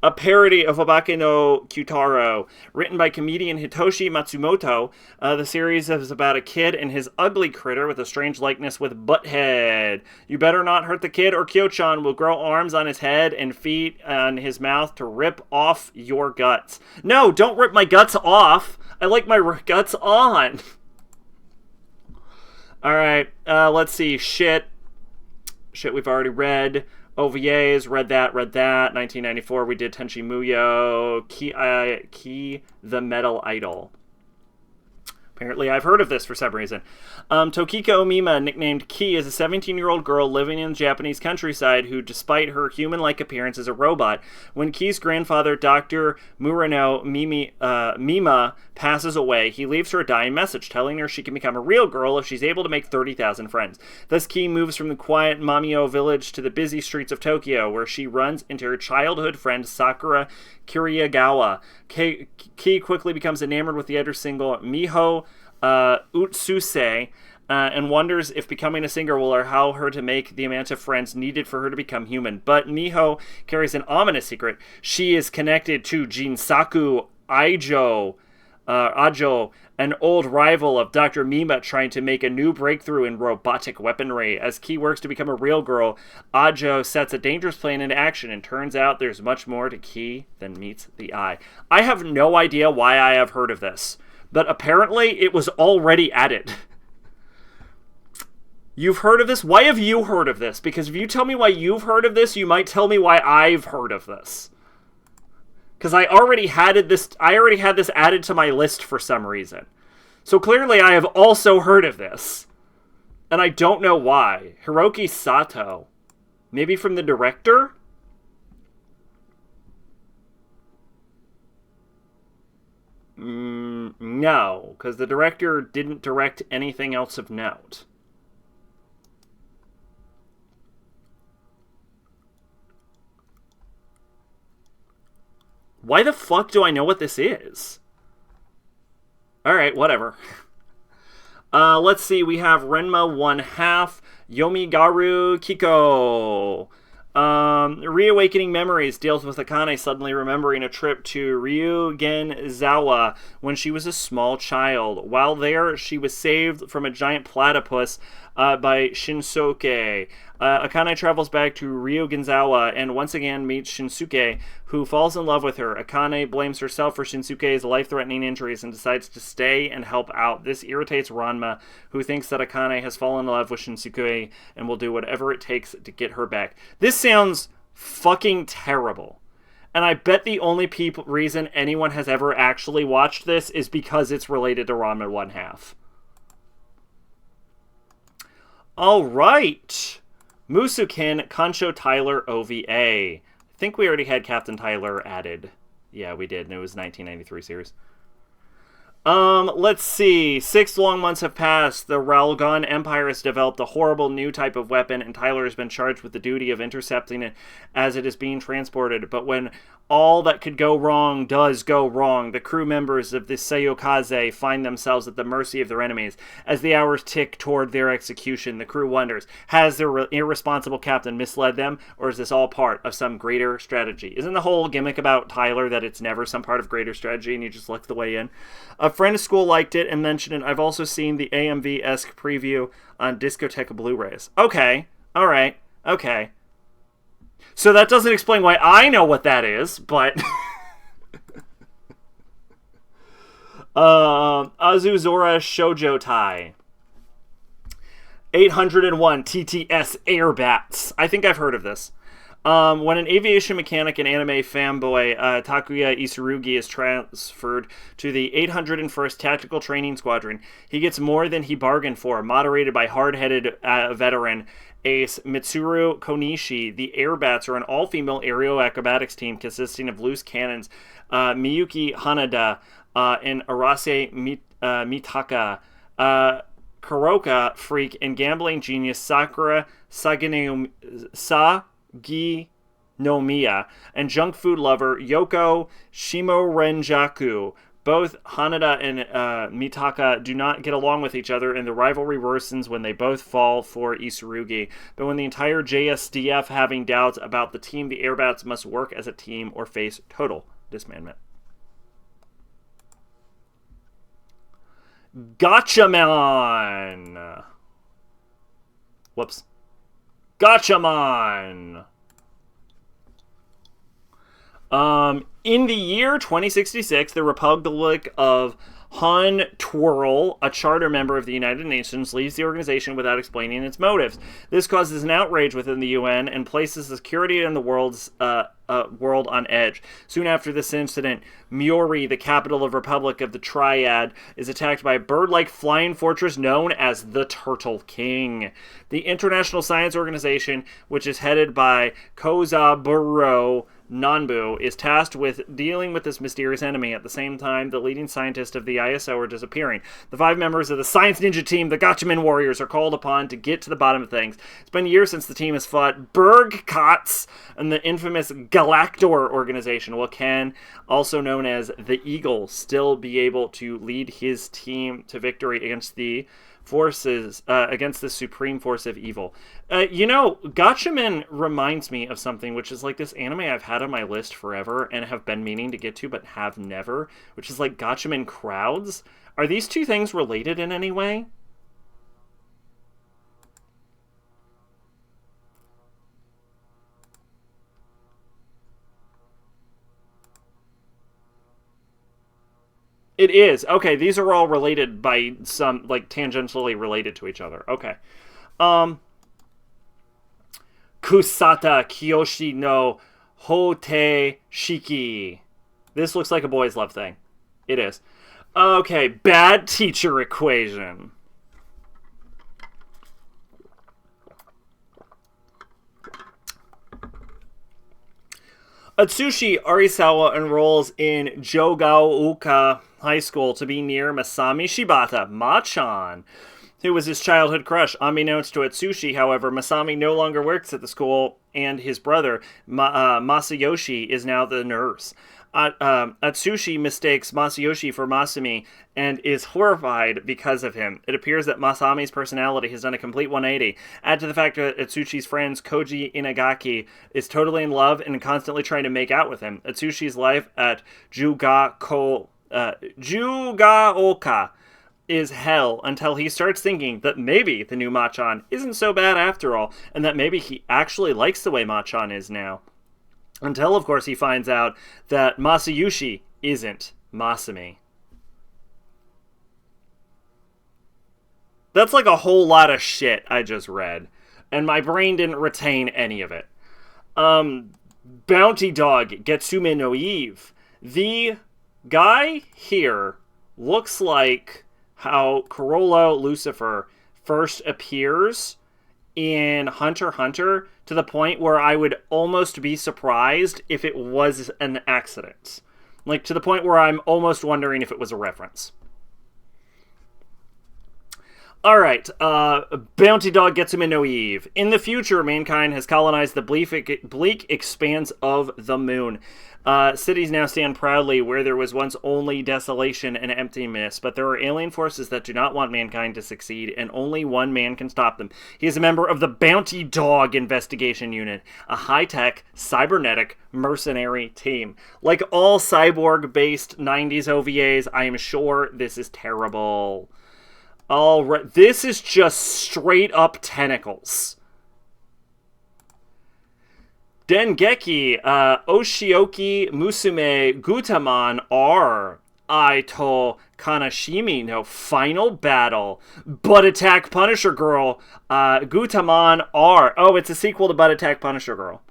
A parody of Obake no Kyutaro, written by comedian Hitoshi Matsumoto. The series is about a kid and his ugly critter with a strange likeness with Butthead. You better not hurt the kid or Kyochan will grow arms on his head and feet on his mouth to rip off your guts. No, don't rip my guts off. I like my guts on. Alright, let's see. Shit we've already read. OVAs, read that. 1994, we did Tenchi Muyo, Ki the Metal Idol. Apparently, I've heard of this for some reason. Tokiko Mima, nicknamed Ki, is a 17-year-old girl living in the Japanese countryside who, despite her human-like appearance, is a robot. When Ki's grandfather, Dr. Murano Mima, passes away, he leaves her a dying message, telling her she can become a real girl if she's able to make 30,000 friends. Thus, Ki moves from the quiet Mamio village to the busy streets of Tokyo, where she runs into her childhood friend Sakura Kiriagawa. Ki quickly becomes enamored with the other single Miho Utsuse, and wonders if becoming a singer will allow her to make the amount of friends needed for her to become human. But Miho carries an ominous secret. She is connected to Jinsaku Aijo, Ajo, an old rival of Dr. Mima, trying to make a new breakthrough in robotic weaponry. As Ki works to become a real girl, Ajo sets a dangerous plan into action, and turns out there's much more to Ki than meets the eye. I have no idea why I have heard of this, but apparently it was already added. You've heard of this? Why have you heard of this? Because if you tell me why you've heard of this, you might tell me why I've heard of this. Because I already had this added to my list for some reason. So clearly I have also heard of this. And I don't know why. Hiroki Sato. Maybe from the director? No, because the director didn't direct anything else of note. Why the fuck do I know what this is? Alright, whatever. Let's see, we have Renma 1/2, Yomigaru Kiko. Reawakening Memories deals with Akane suddenly remembering a trip to Ryugenzawa when she was a small child. While there, she was saved from a giant platypus by Shinsuke. Akane travels back to Ryugenzawa and once again meets Shinsuke, who falls in love with her. Akane blames herself for Shinsuke's life-threatening injuries and decides to stay and help out. This irritates Ranma, who thinks that Akane has fallen in love with Shinsuke and will do whatever it takes to get her back. This sounds fucking terrible. And I bet the only reason anyone has ever actually watched this is because it's related to Ranma 1/2. All right. Musukin Kancho Tyler OVA. I think we already had Captain Tyler added. Yeah, we did, and it was 1993 series. Let's see. 6 long months have passed. The Ralgon Empire has developed a horrible new type of weapon, and Tyler has been charged with the duty of intercepting it as it is being transported. But when all that could go wrong does go wrong, the crew members of the Seiyukaze find themselves at the mercy of their enemies. As the hours tick toward their execution, the crew wonders, has their irresponsible captain misled them, or is this all part of some greater strategy? Isn't the whole gimmick about Tyler that it's never some part of greater strategy and you just look the way in? A friend of school liked it and mentioned it. I've also seen the AMV-esque preview on Discoteca Blu-rays. Okay. Alright. Okay. So that doesn't explain why I know what that is, but... Azuzora Shoujo Tai. 801 TTS Airbats. I think I've heard of this. When an aviation mechanic and anime fanboy, Takuya Isurugi, is transferred to the 801st Tactical Training Squadron, he gets more than he bargained for, moderated by hard-headed veteran ace Mitsuru Konishi. The Airbats are an all-female aerial acrobatics team consisting of loose cannons Miyuki Hanada and Arase Mitaka, Kuroka freak, and gambling genius Sakura Saginomiya, and junk food lover Yoko Shimorenjaku. Both Hanada and Mitaka do not get along with each other, and the rivalry worsens when they both fall for Isurugi. But when the entire JSDF having doubts about the team, the Airbats must work as a team or face total disbandment. Gatchaman! Whoops. Gatchaman! In the year 2066, the Republic of Han Twirl, a charter member of the United Nations, leaves the organization without explaining its motives. This causes an outrage within the UN and places the security in the world on edge. Soon after this incident, Miori, the capital of Republic of the Triad, is attacked by a bird-like flying fortress known as the Turtle King. The International Science Organization, which is headed by Kozaburo Nanbu, is tasked with dealing with this mysterious enemy. At the same time, the leading scientists of the ISO are disappearing. The 5 members of the Science Ninja Team, the Gatchaman Warriors, are called upon to get to the bottom of things. It's been years since the team has fought Bergkatz and the infamous Galactor organization. Will Ken, also known as the Eagle, still be able to lead his team to victory against the forces, against the supreme force of evil. Gatchaman reminds me of something, which is like this anime I've had on my list forever and have been meaning to get to but have never, which is like Gatchaman Crowds. Are these two things related in any way? It is. Okay, these are all related by some, like, tangentially related to each other. Okay. Um, Kusata Kiyoshi no Hote Shiki. This looks like a boys' love thing. It is. Okay, bad teacher equation. Atsushi Arisawa enrolls in Jogaoka High School to be near Masami Shibata, Machan, who was his childhood crush. Unbeknownst to Atsushi, however, Masami no longer works at the school, and his brother, Masayoshi, is now the nurse. Atsushi mistakes Masayoshi for Masami and is horrified because of him. It appears that Masami's personality has done a complete 180. Add to the fact that Atsushi's friend Koji Inagaki is totally in love and constantly trying to make out with him. Atsushi's life at Jugaoka is hell until he starts thinking that maybe the new Machan isn't so bad after all, and that maybe he actually likes the way Machan is now. Until, of course, he finds out that Masayoshi isn't Masami. That's like a whole lot of shit I just read, and my brain didn't retain any of it. Bounty Dog, Getsume no Eve. The guy here looks like how Corolla Lucifer first appears in Hunter x Hunter, to the point where I would almost be surprised if it was an accident. Like, to the point where I'm almost wondering if it was a reference. Alright, Bounty Dog Getsume no Eve. In the future, mankind has colonized the bleak expanse of the moon. Cities now stand proudly where there was once only desolation and emptiness, but there are alien forces that do not want mankind to succeed, and only one man can stop them. He is a member of the Bounty Dog Investigation Unit, a high-tech, cybernetic, mercenary team. Like all cyborg-based 90s OVAs, I am sure this is terrible. Alright, this is just straight-up tentacles. Dengeki, Oshioki Musume Gutaman R. Aito Kanashimi no Final Battle. Butt Attack Punisher Girl, Gutaman R. Oh, it's a sequel to Butt Attack Punisher Girl.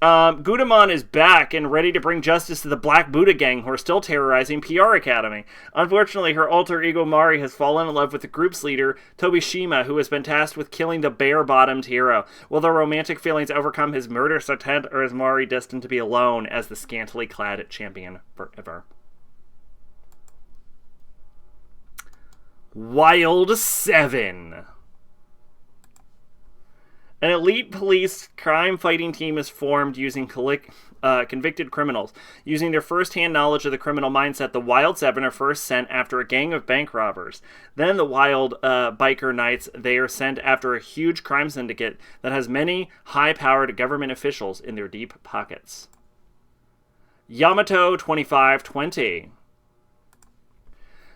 Gutaman is back and ready to bring justice to the Black Buddha gang who are still terrorizing PR Academy. Unfortunately, her alter ego Mari has fallen in love with the group's leader, Tobishima, who has been tasked with killing the bare-bottomed hero. Will their romantic feelings overcome his murderous intent, or is Mari destined to be alone as the scantily clad champion forever? Wild 7. An elite police crime-fighting team is formed using convicted criminals. Using their first-hand knowledge of the criminal mindset, the Wild 7 are first sent after a gang of bank robbers. Then the Wild Biker Knights, they are sent after a huge crime syndicate that has many high-powered government officials in their deep pockets. Yamato 2520.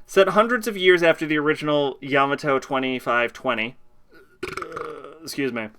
Set hundreds of years after the original Yamato 2520. Excuse me.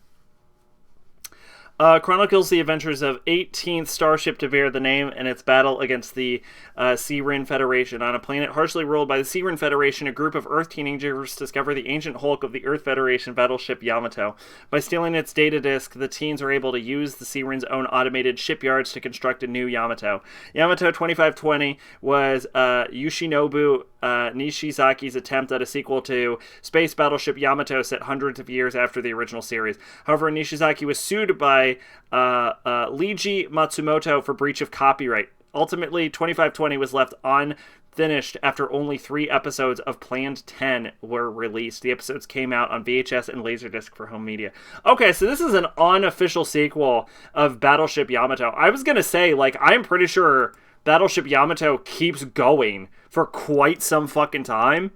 Chronicles the adventures of 18th starship to bear the name and its battle against the Searin Federation. On a planet harshly ruled by the Searin Federation, a group of Earth teenagers discover the ancient hulk of the Earth Federation battleship Yamato. By stealing its data disk, the teens are able to use the Searin's own automated shipyards to construct a new Yamato. Yamato 2520 was Yoshinobu Nishizaki's attempt at a sequel to Space Battleship Yamato set hundreds of years after the original series. However, Nishizaki was sued by Leiji Matsumoto for breach of copyright. Ultimately, 2520 was left unfinished after only 3 episodes of planned 10 were released. The episodes came out on VHS and Laserdisc for home media. Okay, so this is an unofficial sequel of Battleship Yamato. I was gonna say, like, I'm pretty sure Battleship Yamato keeps going for quite some fucking time.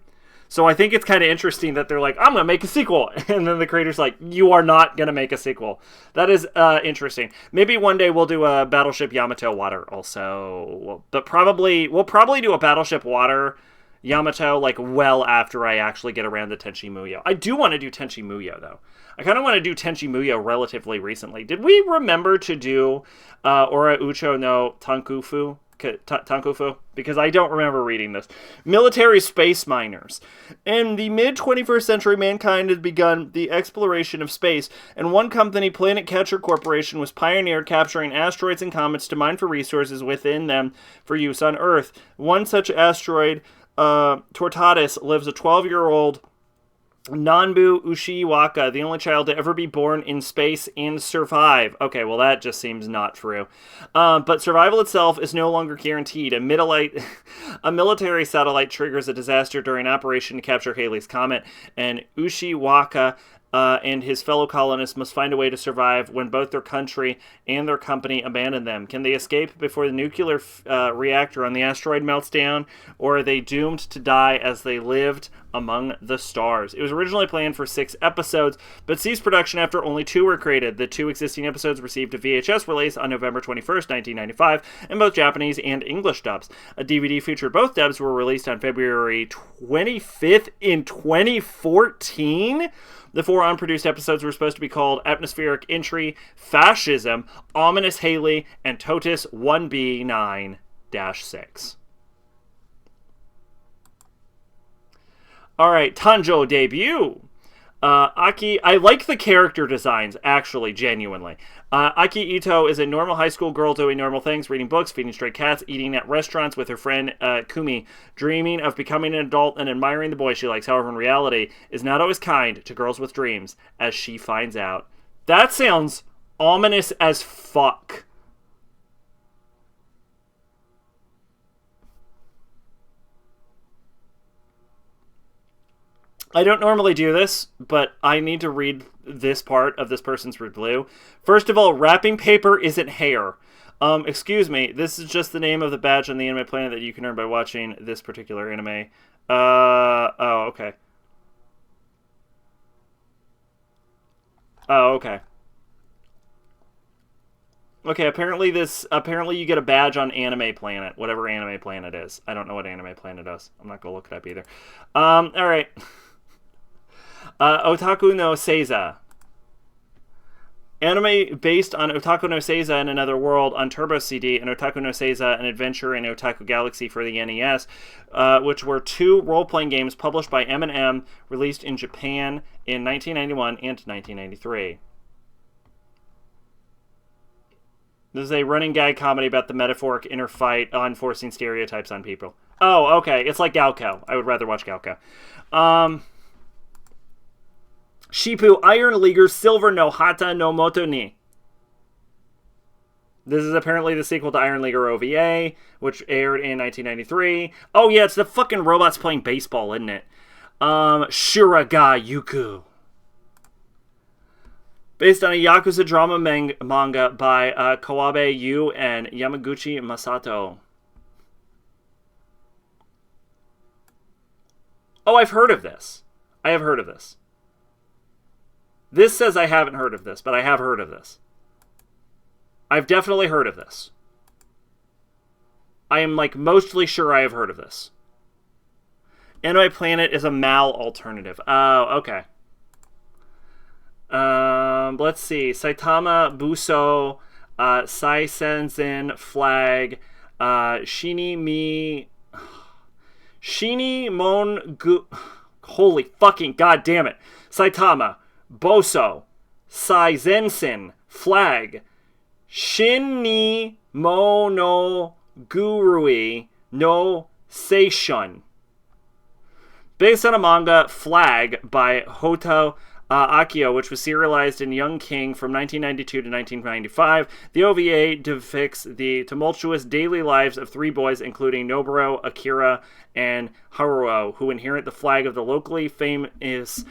So I think it's kind of interesting that they're like, I'm going to make a sequel. And then the creator's like, you are not going to make a sequel. That is interesting. Maybe one day we'll do a Battleship Yamato Water also. But we'll probably do a Battleship Water Yamato like well after I actually get around to Tenchi Muyo. I do want to do Tenchi Muyo though. I kind of want to do Tenchi Muyo relatively recently. Did we remember to do Ora Ucho no Tankufu? Because I don't remember reading this. Military space miners. In the mid-21st century, mankind had begun the exploration of space, and one company, Planet Catcher Corporation, was pioneered capturing asteroids and comets to mine for resources within them for use on Earth. One such asteroid, Tortatis, lives a 12-year-old Nanbu Ushiwaka, the only child to ever be born in space and survive. Okay, well that just seems not true. But survival itself is no longer guaranteed. A military satellite triggers a disaster during operation to capture Halley's Comet, and Ushiwaka and his fellow colonists must find a way to survive when both their country and their company abandon them. Can they escape before the nuclear reactor on the asteroid melts down, or are they doomed to die as they lived among the stars? It was originally planned for 6 episodes, but ceased production after only 2 were created. The 2 existing episodes received a VHS release on November 21st, 1995, in both Japanese and English dubs. A DVD featured both dubs were released on February 25th in 2014. The 4 unproduced episodes were supposed to be called Atmospheric Entry, Fascism, Ominous Haley, and Totus 1B9-6. Alright, Tanjo debut. Aki, I like the character designs, actually, genuinely. Aki Ito is a normal high school girl doing normal things, reading books, feeding stray cats, eating at restaurants with her friend Kumi, dreaming of becoming an adult and admiring the boy she likes. However, in reality, is not always kind to girls with dreams, as she finds out. That sounds ominous as fuck. I don't normally do this, but I need to read this part of this person's review. First of all, wrapping paper isn't hair. Excuse me, this is just the name of the badge on the Anime Planet that you can earn by watching this particular anime. Oh, okay. Oh, okay. Okay, apparently you get a badge on Anime Planet, whatever Anime Planet is. I don't know what Anime Planet is. I'm not gonna look it up either. Alright. Otaku no Seiza. Anime based on Otaku no Seiza in Another World on Turbo CD and Otaku no Seiza An Adventure in Otaku Galaxy for the NES, which were 2 role-playing games published by M&M, released in Japan in 1991 and 1993. This is a running gag comedy about the metaphoric inner fight on forcing stereotypes on people. Oh, okay. It's like Galco. I would rather watch Galco. Shippu Iron Leaguer Silver no Hata no Moto ni. This is apparently the sequel to Iron Leaguer OVA, which aired in 1993. Oh yeah, it's the fucking robots playing baseball, isn't it? Shuraga Yuku. Based on a Yakuza drama manga by Kawabe Yu and Yamaguchi Masato. Oh, I've heard of this. I have heard of this. This says I haven't heard of this, but I have heard of this. I've definitely heard of this. I am, like, mostly sure I have heard of this. Anime Planet is a MAL alternative. Oh, okay. Let's see. Saitama Buso, Sai Senzen Flag, Shini Mon Gu... Holy fucking goddamn it. Saitama, Boso, Sai Zensen, Flag, Shin Mono Gurui no Seishun. Based on a manga, Flag, by Hoto Akio, which was serialized in Young King from 1992 to 1995, the OVA depicts the tumultuous daily lives of 3 boys, including Noburo, Akira, and Haruo, who inherit the flag of the locally famous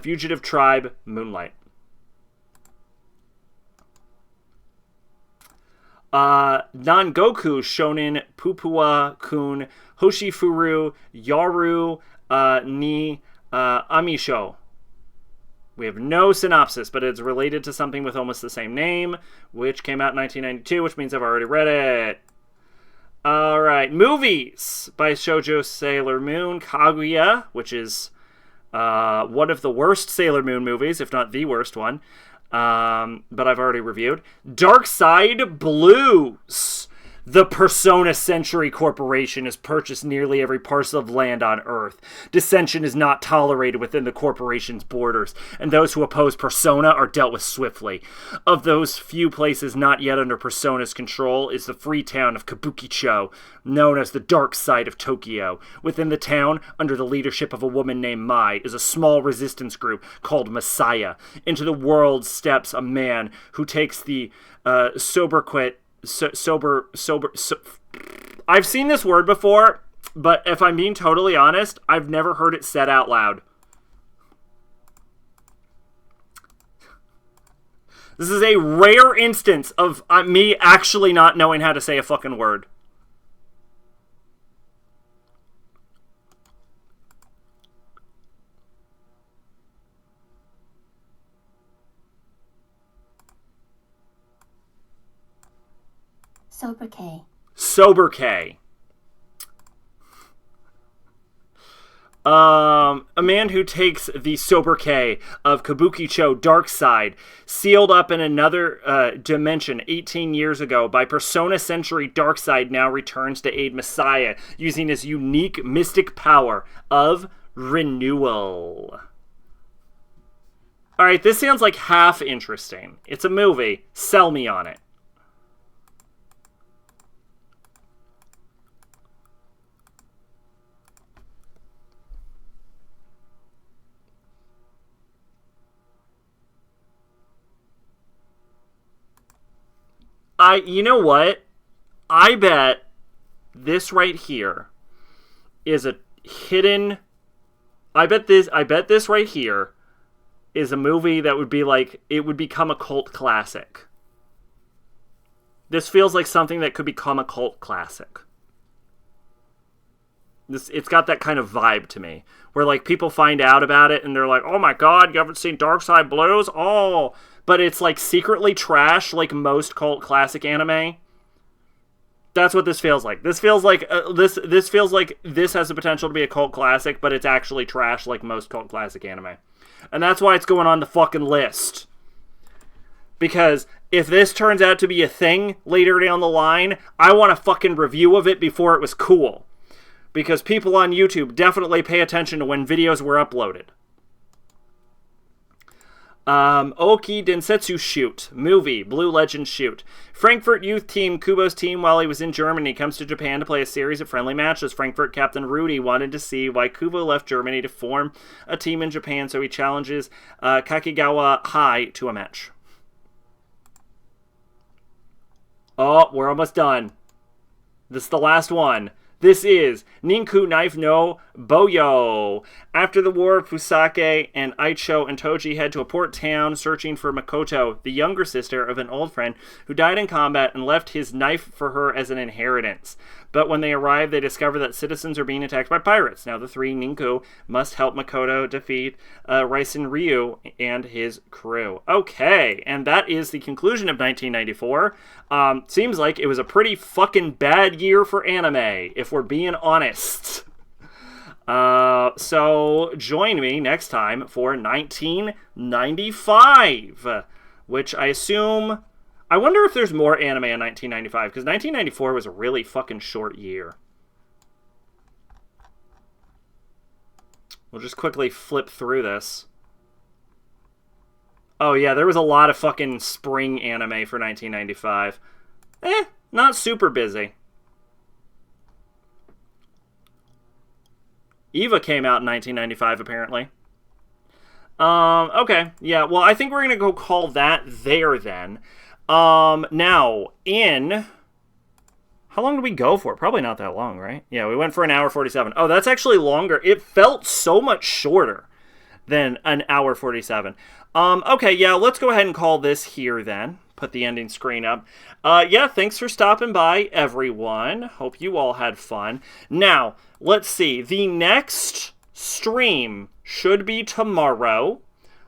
fugitive tribe, Moonlight. Nangoku Shonen Pupua Kun Hoshifuru Yaru ni Amisho. We have no synopsis, but it's related to something with almost the same name, which came out in 1992, which means I've already read it. All right, movies by Shoujo Sailor Moon, Kaguya, which is one of the worst Sailor Moon movies, if not the worst one, but I've already reviewed. Dark Side Blues. The Persona Century Corporation has purchased nearly every parcel of land on Earth. Dissension is not tolerated within the corporation's borders, and those who oppose Persona are dealt with swiftly. Of those few places not yet under Persona's control is the free town of Kabukicho, known as the Dark Side of Tokyo. Within the town, under the leadership of a woman named Mai, is a small resistance group called Messiah. Into the world steps a man who takes the sobriquet I've seen this word before, but if I'm being totally honest, I've never heard it said out loud. This is a rare instance of me actually not knowing how to say a fucking word. Sobriquet. A man who takes the sobriquet of Kabukicho Dark Side, sealed up in another dimension 18 years ago by Persona Century Dark Side, now returns to aid Messiah using his unique mystic power of renewal. Alright, this sounds like half interesting. It's a movie. Sell me on it. You know what? I bet this right here is a hidden... I bet this right here is a movie that would be like... It would become a cult classic. This feels like something that could become a cult classic. It's got that kind of vibe to me. Where, like, people find out about it and they're like, oh my god, you haven't seen Dark Side Blues? Oh... But it's, like, secretly trash, like most cult classic anime. That's what this feels like. This feels like this feels like this has the potential to be a cult classic, but it's actually trash, like most cult classic anime. And that's why it's going on the fucking list. Because if this turns out to be a thing later down the line, I want a fucking review of it before it was cool. Because people on YouTube definitely pay attention to when videos were uploaded. Oki Densetsu Shoot. Movie. Blue Legend Shoot. Frankfurt youth team, Kubo's team, while he was in Germany, comes to Japan to play a series of friendly matches. Frankfurt captain Rudy wanted to see why Kubo left Germany to form a team in Japan, so he challenges Kakigawa High to a match. Oh, we're almost done. This is the last one. This is Ninku Knife no Boyo. After the war, Fusake and Aicho and Toji head to a port town searching for Makoto, the younger sister of an old friend who died in combat and left his knife for her as an inheritance. But when they arrive, they discover that citizens are being attacked by pirates. Now the three Ninku must help Makoto defeat Raisen Ryu and his crew. Okay, and that is the conclusion of 1994. Seems like it was a pretty fucking bad year for anime, if we're being honest. So join me next time for 1995, which I assume... I wonder if there's more anime in 1995, because 1994 was a really fucking short year. We'll just quickly flip through this. Oh yeah, there was a lot of fucking spring anime for 1995. Not super busy. Eva came out in 1995, apparently. Okay, yeah, well, I think we're gonna go call that there, then. Now, how long did we go for? Probably not that long, right? Yeah, we went for an hour 47. Oh, that's actually longer. It felt so much shorter than an hour 47. Okay, yeah, let's go ahead and call this here, then. Put the ending screen up. Yeah, thanks for stopping by, everyone. Hope you all had fun. Now, let's see. The next stream should be tomorrow.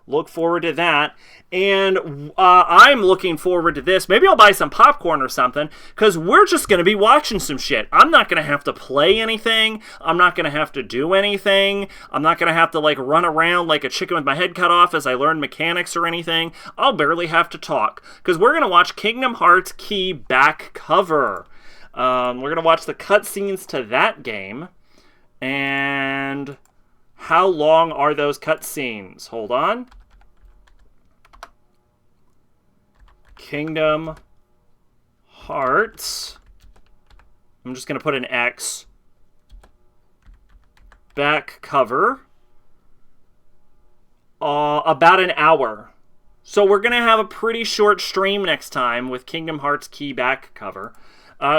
Look forward to that. And I'm looking forward to this. Maybe I'll buy some popcorn or something, because we're just going to be watching some shit. I'm not going to have to play anything. I'm not going to have to do anything. I'm not going to have to, like, run around like a chicken with my head cut off as I learn mechanics or anything. I'll barely have to talk, because we're going to watch Kingdom Hearts Key back cover. We're going to watch the cutscenes to that game. And how long are those cutscenes? Hold on. Kingdom Hearts. I'm just going to put an X. Back cover. About an hour. So we're going to have a pretty short stream next time with Kingdom Hearts Key back cover.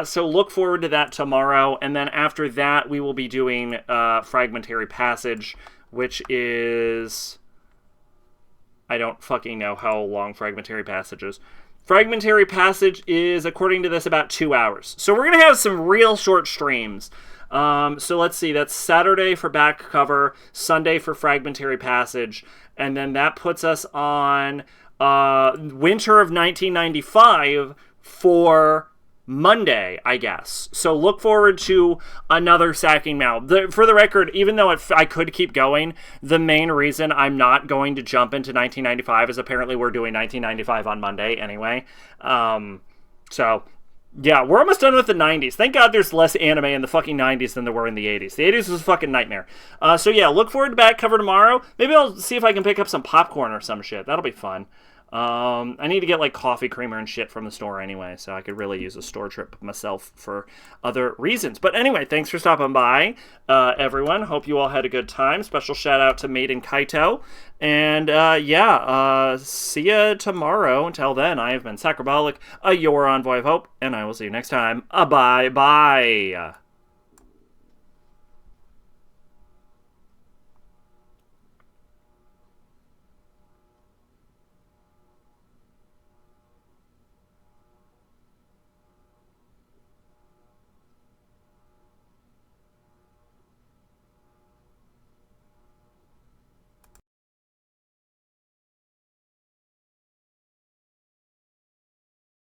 So look forward to that tomorrow. And then after that, we will be doing Fragmentary Passage, which is... I don't fucking know how long Fragmentary Passage is. Fragmentary Passage is, according to this, about 2 hours. So we're going to have some real short streams. So let's see, that's Saturday for back cover, Sunday for Fragmentary Passage, and then that puts us on winter of 1995 for Monday, I guess. So look forward to another SACing MAL. For the record, even though I could keep going, the main reason I'm not going to jump into 1995 is apparently we're doing 1995 on Monday anyway. So, yeah, we're almost done with the 90s. Thank God there's less anime in the fucking 90s than there were in the 80s. The 80s was a fucking nightmare. So yeah, look forward to back cover tomorrow. Maybe I'll see if I can pick up some popcorn or some shit. That'll be fun. I need to get, like, coffee creamer and shit from the store anyway, so I could really use a store trip myself for other reasons. But anyway, thanks for stopping by, everyone. Hope you all had a good time. Special shout out to Maiden Kaito. And, see ya tomorrow. Until then, I have been Sacrobolic, your envoy of hope, and I will see you next time. Bye-bye.